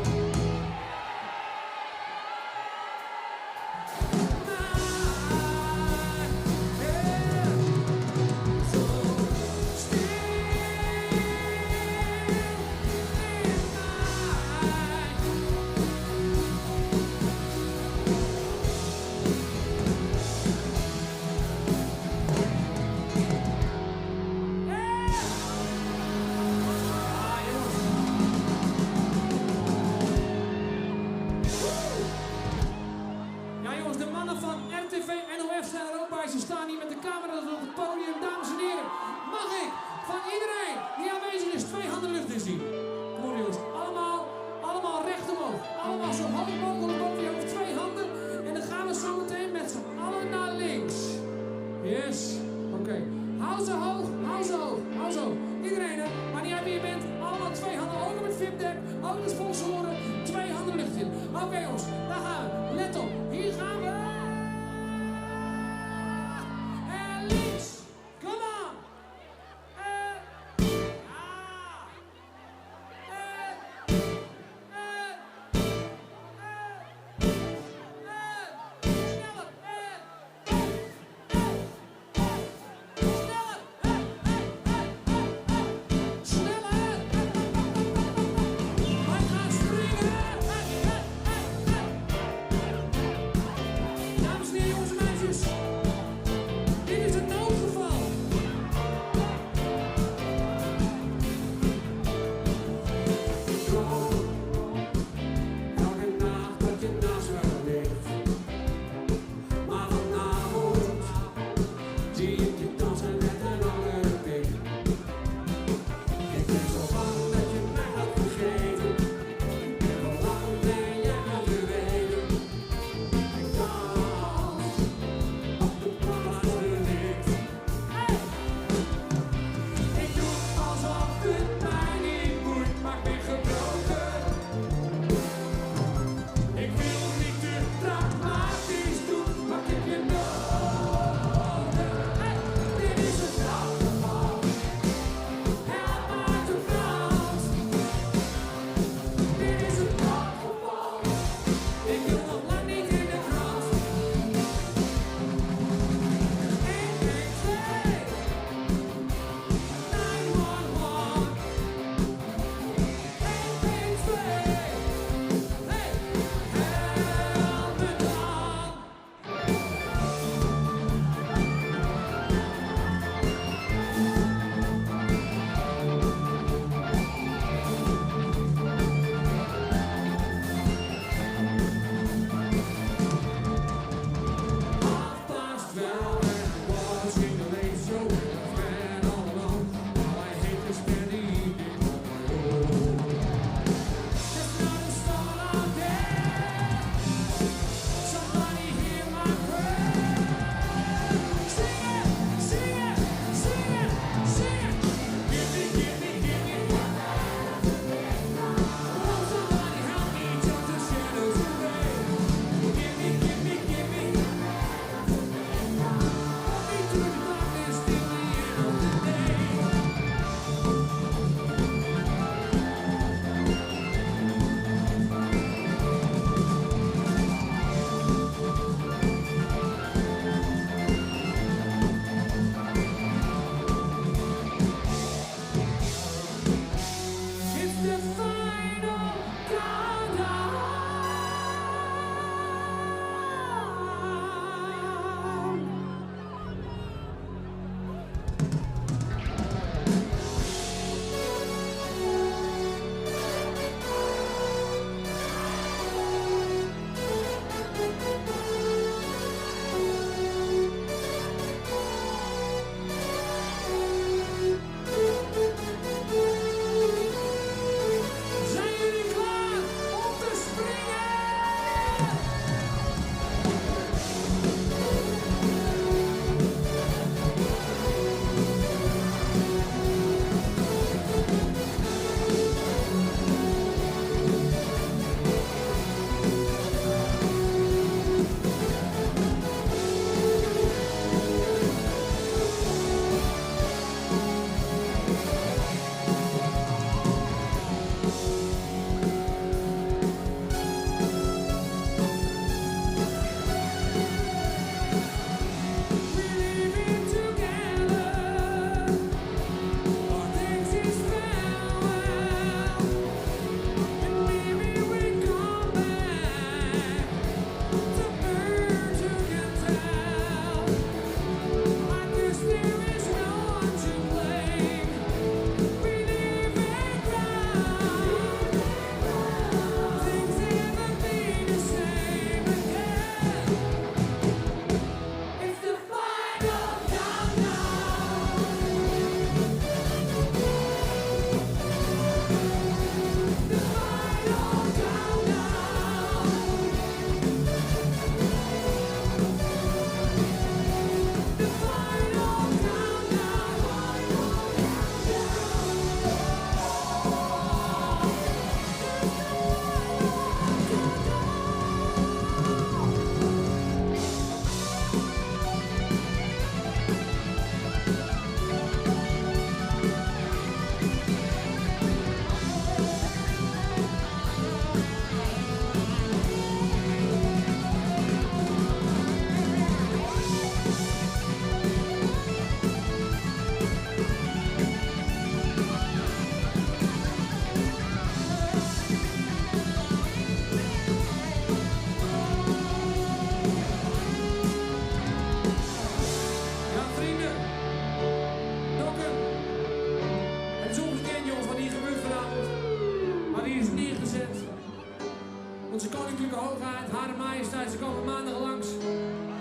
Koninklijke Hoogheid, Hare Majesteit, ze komen maandag langs.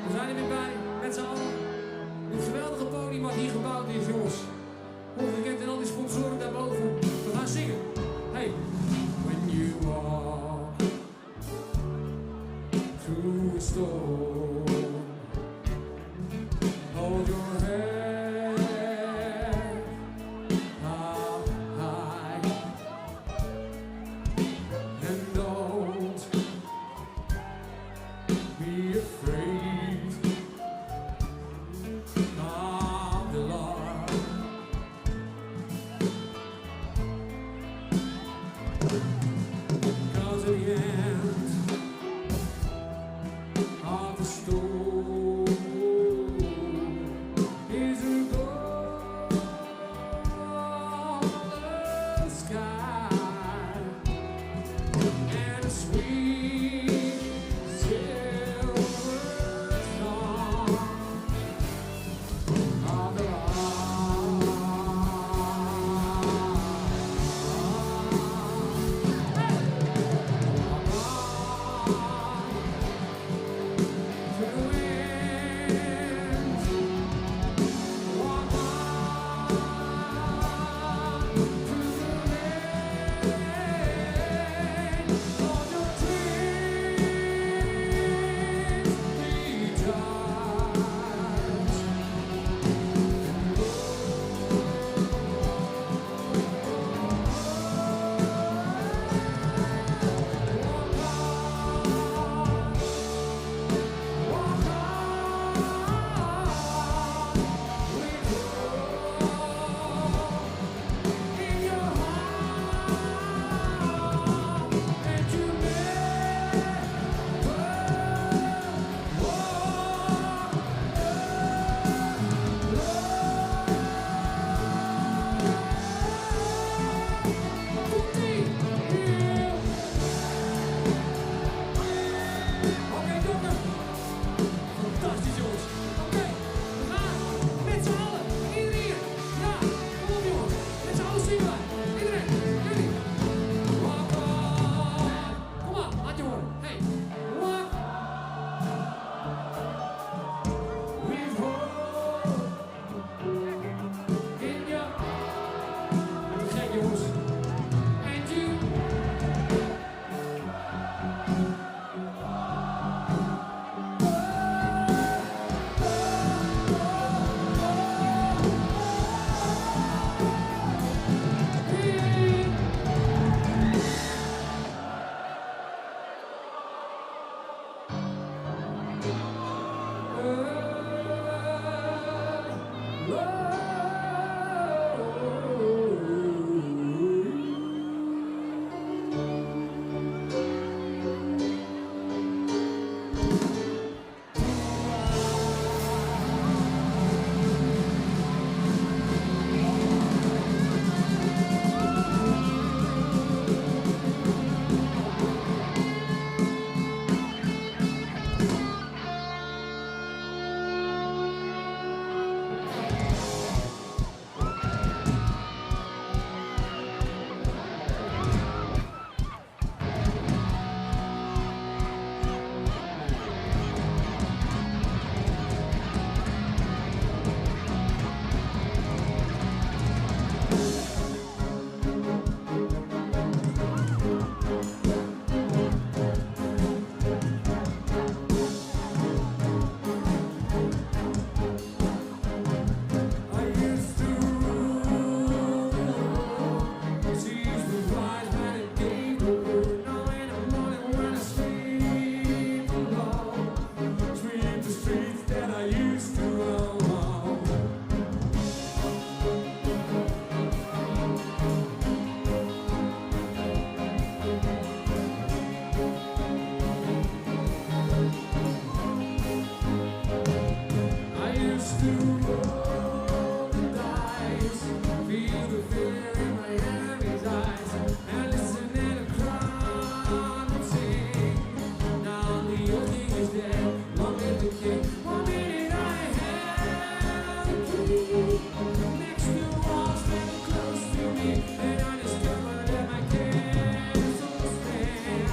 We zijn er weer bij, met z'n allen. Dit geweldige podium wat hier gebouwd is, jongens. Ongekend en al die sponsoren daarboven. We gaan zingen. Hey. When you walk through a storm, hold your head up high and don't be afraid of the Lord. 'Cause at the end of the storm is a golden sky and a sweet silver song of the And I discovered that my cares will stand.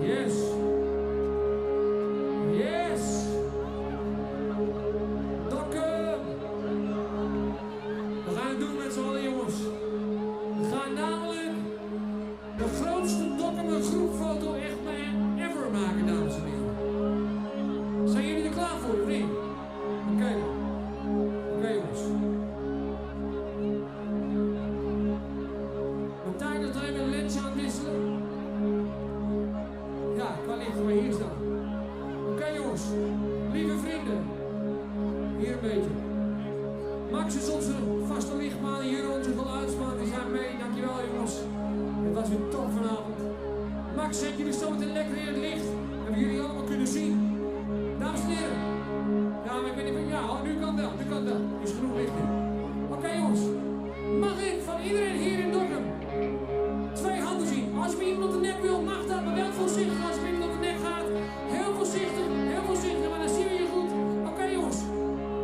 Yes. Yes. Dokken. We gaan het doen met z'n allen, jongens. We gaan namelijk de grootste Dokkum groepfoto echt ever maken, dames en heren. Zijn jullie er klaar voor, of niet? Oké. Oké, jongens. Martijn is nog even een lensje aan het wisselen. Ja, qua licht, maar hier staan. Oké, jongens. Lieve vrienden. Hier een beetje. Max is onze vaste lichtman, hier onze geluidsman, die zijn mee. Dankjewel, jongens. Het was weer top vanavond. Max, zet jullie zo meteen lekker in het licht. Hebben jullie allemaal kunnen zien. Dames en heren. Ja, maar ik weet niet. Ja, oh, nu kan het wel. Nu kan het wel. Er is genoeg licht in. Oké, jongens. Mag ik van iedereen hier in Dokkum 2 handen zien? Als je me iemand op de nek wil, mag dat. Maar wel voorzichtig als je me iemand op de nek gaat. Heel voorzichtig. Heel voorzichtig. Maar dan zien we je goed. Oké, jongens.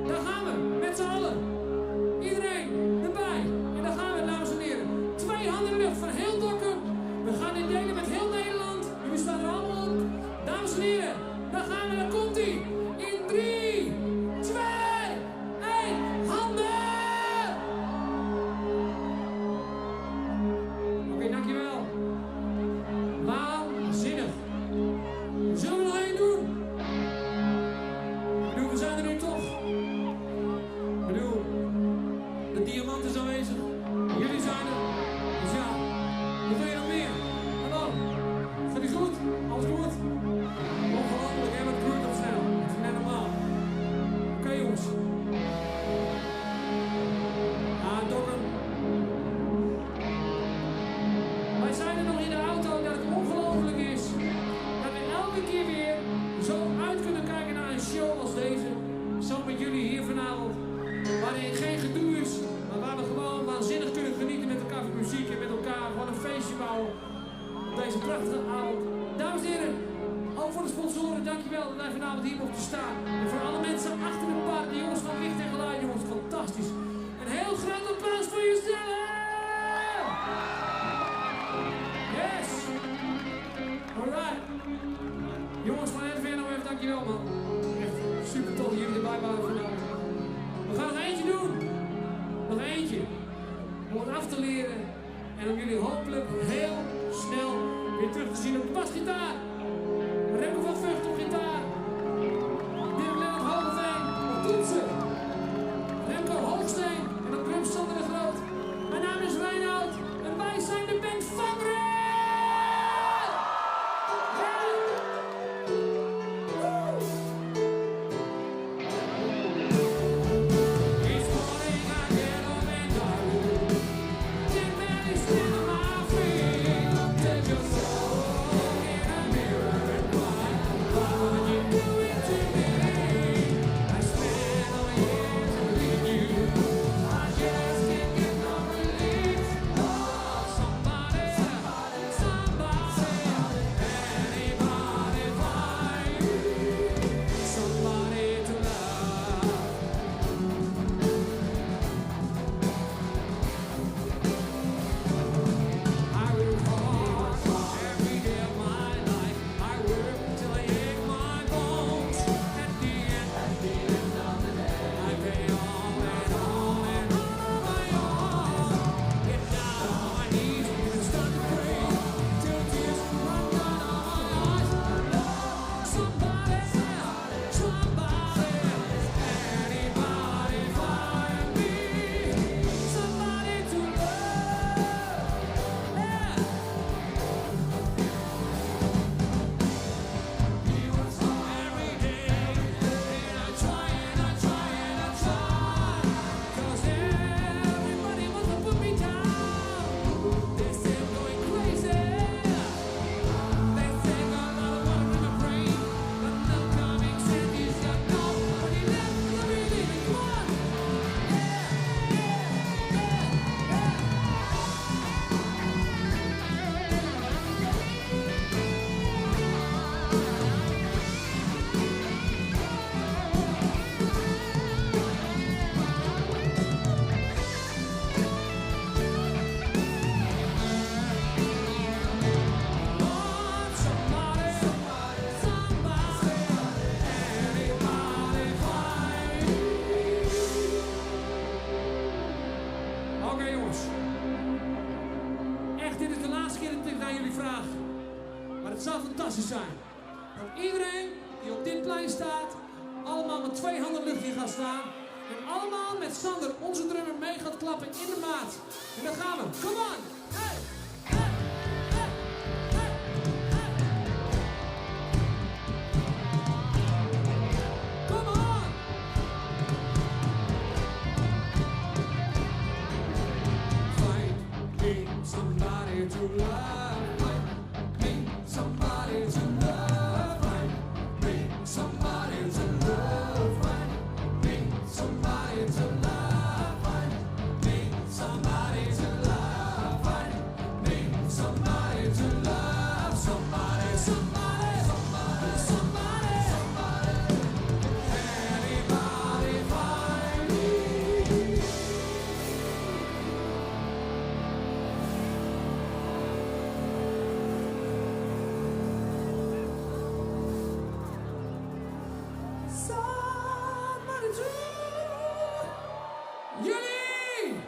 Daar gaan we. Met z'n allen. Iedereen erbij. En daar gaan we, dames en heren. 2 handen in de lucht van heel Dokkum. We gaan dit delen met heel Nederland. Jullie staan er allemaal op. Dames en heren, daar gaan we. Daar komt ie. In 3, 2, 1. Handen! Oké, dankjewel. Waanzinnig. Zullen we nog één doen? Ik bedoel, we zijn er nu toch. Ik bedoel, de diamant is aanwezig. Jullie zijn er. Dus ja, wat wil je nog meer? Hallo. Gaat het goed? Alles goed? Ongelooflijk, hè? Wat groeit op snel. Het is net normaal. Oké, jongens. Dokkum. Wij zeiden nog in de auto dat het ongelooflijk is dat we elke keer weer zo uit kunnen kijken naar een show als deze. Zo met jullie hier vanavond. Waarin geen gedoe is, maar waar we gewoon waanzinnig kunnen genieten met elkaar van muziek en met elkaar gewoon een feestje bouwen op deze prachtige avond. Dames en heren, ook voor de sponsoren, dankjewel dat wij vanavond hier mochten staan. En voor alle mensen achter de bar, die jongens van licht en geluid, jongens, fantastisch. Een heel groot applaus voor jezelf! Yes! Alright. Jongens van NVN nog even dankjewel, man. Echt super tof dat jullie erbij waren vanavond. We gaan nog eentje doen. Nog eentje. Om het af te leren. En om jullie hopelijk heel snel weer terug te zien op de basgitaar. Remco van Vught op gitaar. Dirk Lennart Hogeveen op toetsen. Remco Hoogsteen en op drums Sander de Groot. Mijn naam is Reinoud en wij zijn de band Vangrail! Each morning I get up and dark. Take that is still on my feet. Take your soul in a mirror. dit is de laatste keer dat ik dit aan jullie vraag. Maar het zou fantastisch zijn. Dat iedereen die op dit plein staat, allemaal met 2 handen lucht in gaat staan. En allemaal met Sander, onze drummer, mee gaat klappen in de maat. En dan gaan we. Come on! Hey! Hey! Hey! Hey! Hey! Come on! Find me somebody to love. Find me somebody to love. Find me somebody to love. Find me somebody to love. Find me somebody to love. Find me somebody to love. Somebody, somebody, somebody, somebody, somebody. Anybody find me? Somebody to jullie!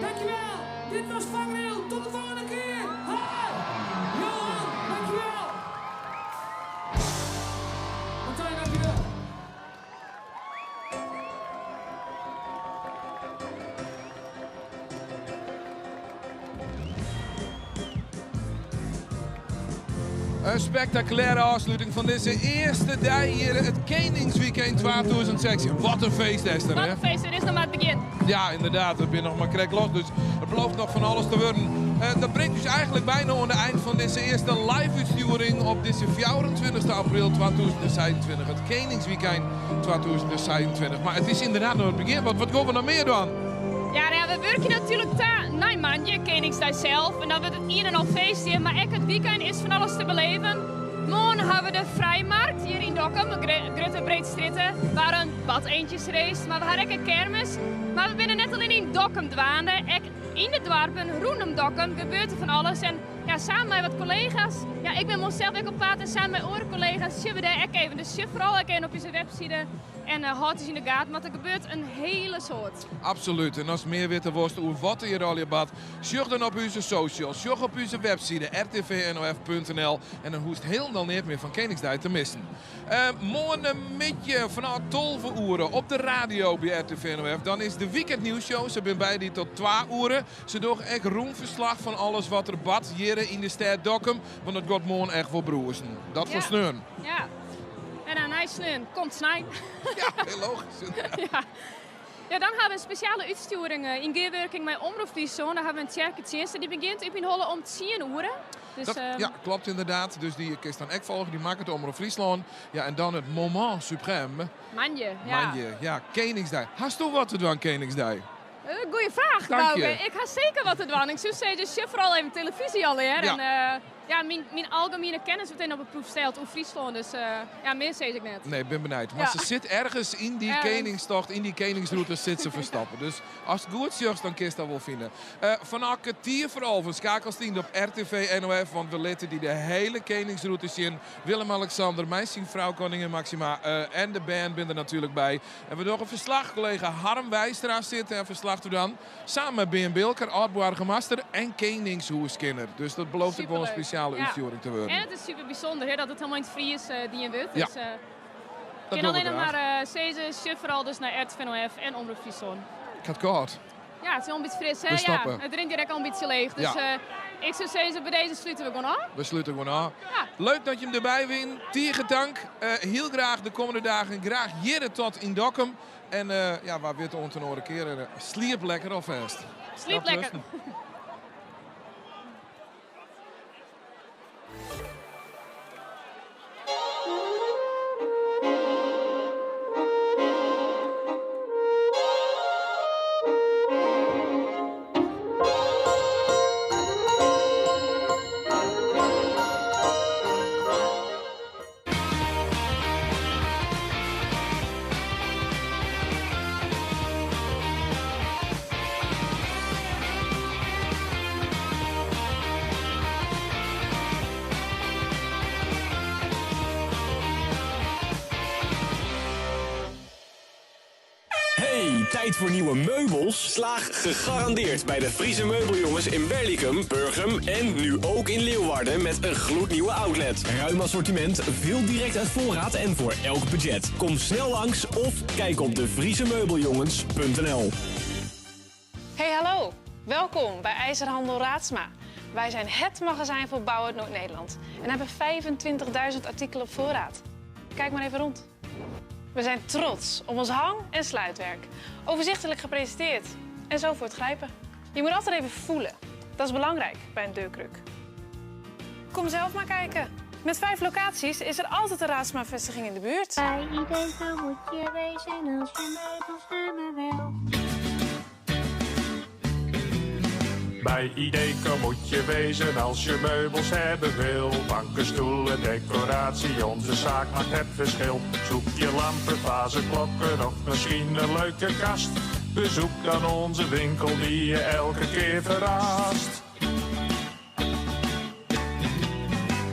Dankjewel. Dit was Vangrail. Tot de volgende keer. Hoi. Johan, dankjewel. Martijn, dankjewel. Een spectaculaire afsluiting van deze eerste dag hier het Koningsweekend 2016. Wat een feest is er, Wat hè? een feest, er is nog maar het begin. Ja, inderdaad, we zijn nog maar krek los, dus er belooft nog van alles te worden. Dat brengt dus eigenlijk bijna aan het eind van deze eerste live-uitsturing op deze 24 april 2026. Het Koningsweekend 2026. Maar het is inderdaad nog het begin. Wat gaan we nog meer doen? Ja, nou ja, we werken natuurlijk daar naar Manje, Koningsdag zelf. En dan wordt het een en al feestje, maar ook het weekend is van alles te beleven. Morgen hebben we de Vrijmarkt hier in Dokkum, Grutte Breedstritten, waar een badeentjesrace, maar we hebben ook een kermis. Maar we zijn net alleen in Dokkum dwaande, ook in de dorpen rondom Dokkum gebeurt er van alles. En ja, samen met wat collega's, ja, ik ben mezelf ook op pad en samen met andere collega's zullen we daar ook even. Dus je vooral ook even op je website en houd eens in de gaten, want er gebeurt een hele soort. Absoluut. En als meer weten worst over wat hier al je bad, zorg dan op onze socials, zorg op onze website rtvnof.nl en dan hoest helemaal niet meer van Koningsdag te missen. Morgen een beetje vanaf 12 uur op de radio bij RTV NOF. Dan is de weekendnieuwsshow. Ze zijn bij die tot 2 uur. Ze doen echt roemverslag van alles wat er bad hier in de stad Dokkum. Want het gaat morgen echt voor broersen. Dat Ja. voor sneun. Ja. En dan hij sneun, komt snij. Ja, heel logisch. Ja. Ja, dan hebben we een speciale uitsturing in gewerking met Omroep Friesland. Dan hebben we een tjerketjeneste die begint op in Holle om 10 uur. Dus, Dat, ja, klopt inderdaad. Dus die kun je dan echt volgen. Die maken het Omroep Friesland. Ja, en dan het moment suprême. Manje, ja. Manje, ja, Koningsdag. Hast u wat te doen aan Koningsdag? Goeie vraag, Dank je. Bouke. Ik ga zeker wat te doen. Ik zou zeggen, je vooral even televisie alweer. Ja. En mijn algemene kennis meteen op een proef stelt over Friesland. Dus meer zeg ik net. Nee, ik ben benieuwd. Maar Ja. ze zit ergens in die Ergens. keningstocht, in die keningsroute zit ze verstappen. Dus als het goed is, dan kun je dat wel vinden. Vanaf kwartier vooral van Schakelstien op RTV NOF. Want we laten die de hele keningsroute zien. Willem-Alexander, mijn vrouw koningin Maxima en de band ben er natuurlijk bij. En we doen een verslag. Collega Harm Wijstra zit en verslag toe dan. Samen met Ben Bilker, Oud-Burgemeester en Keningshoeskinner. Dus dat belooft ook wel een Superleuk. speciale Ja. uitvoering te worden. En het is super bijzonder hè, dat het helemaal in het Fries die in wit. Ja. Dus Dat kan doen we alleen nog graag. maar zeggen, shift vooral dus naar RTV NOF en Omroep Friesland. Ik had gehoord. Ja, het is wel een beetje fris hè. We Ja, stoppen. het drinkt direct al een beetje leeg. Dus Ja. ik zou zeggen, bij deze sluiten we gewoon af. We sluiten gewoon aan. Ja. Leuk dat je hem erbij wint. Tegen dank. Heel graag de komende dagen. Graag jaren tot in Dokkum. En waar weer te ontenoren keren. Sliep lekker alvast. Sliep Wel lekker. trusten. Hey, tijd voor nieuwe meubels? Slaag gegarandeerd bij de Friese meubeljongens in Berlicum, Burgum en nu ook in Leeuwarden met een gloednieuwe outlet. Ruim assortiment, veel direct uit voorraad en voor elk budget. Kom snel langs of kijk op devriesemeubeljongens.nl. Hey, hallo. Welkom bij IJzerhandel Raadsma. Wij zijn het magazijn voor bouw uit Noord-Nederland en hebben 25.000 artikelen op voorraad. Kijk maar even rond. We zijn trots op ons hang- en sluitwerk. Overzichtelijk gepresenteerd en zo voor het grijpen. Je moet altijd even voelen. Dat is belangrijk bij een deurkruk. Kom zelf maar kijken. Met 5 locaties is er altijd een Raadsma-vestiging in de buurt. Bij Ideco moet je wezen als je meubels hebben wil. Bij Ideco moet je wezen als je meubels hebben wil. Banken, stoelen, decoratie, onze zaak maakt het verschil. Zoek je lampen, vazen, klokken of misschien een leuke kast. Bezoek dan onze winkel die je elke keer verrast.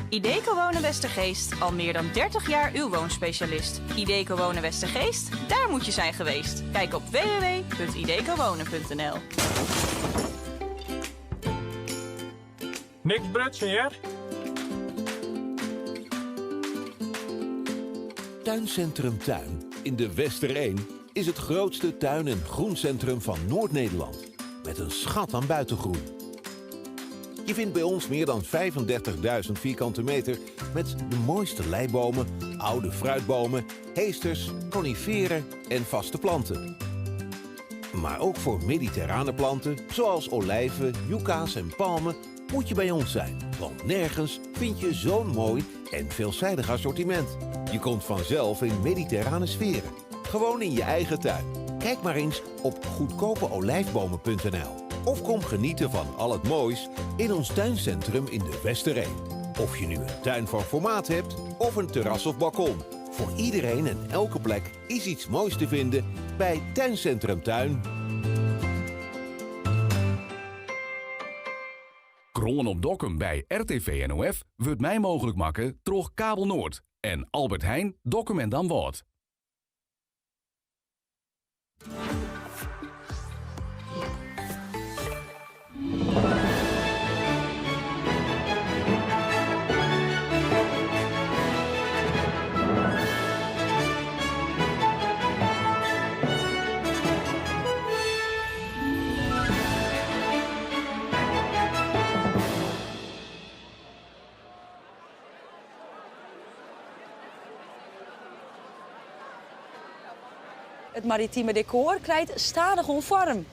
Ideco Wonen Westergeest, al meer dan 30 jaar uw woonspecialist. Ideco Wonen Westergeest, daar moet je zijn geweest. Kijk op www.idecowonen.nl. Niks bruts meer? Tuincentrum Tuin in de Wester 1 is het grootste tuin- en groencentrum van Noord-Nederland. Met een schat aan buitengroen. Je vindt bij ons meer dan 35.000 vierkante meter met de mooiste leibomen, oude fruitbomen, heesters, coniferen en vaste planten. Maar ook voor mediterrane planten, zoals olijven, yucca's en palmen, moet je bij ons zijn. Want nergens vind je zo'n mooi en veelzijdig assortiment. Je komt vanzelf in mediterrane sferen. Gewoon in je eigen tuin. Kijk maar eens op goedkopeolijfbomen.nl. Of kom genieten van al het moois in ons tuincentrum in de Westereen. Of je nu een tuin van formaat hebt of een terras of balkon. Voor iedereen en elke plek is iets moois te vinden bij Tuincentrum Tuin. Krollen op Dokkum bij RTV NOF wordt mij mogelijk maken door Kabel Noord. En Albert Heijn, Dokkum en dan Woord. Het maritieme decor krijgt stadig een vorm.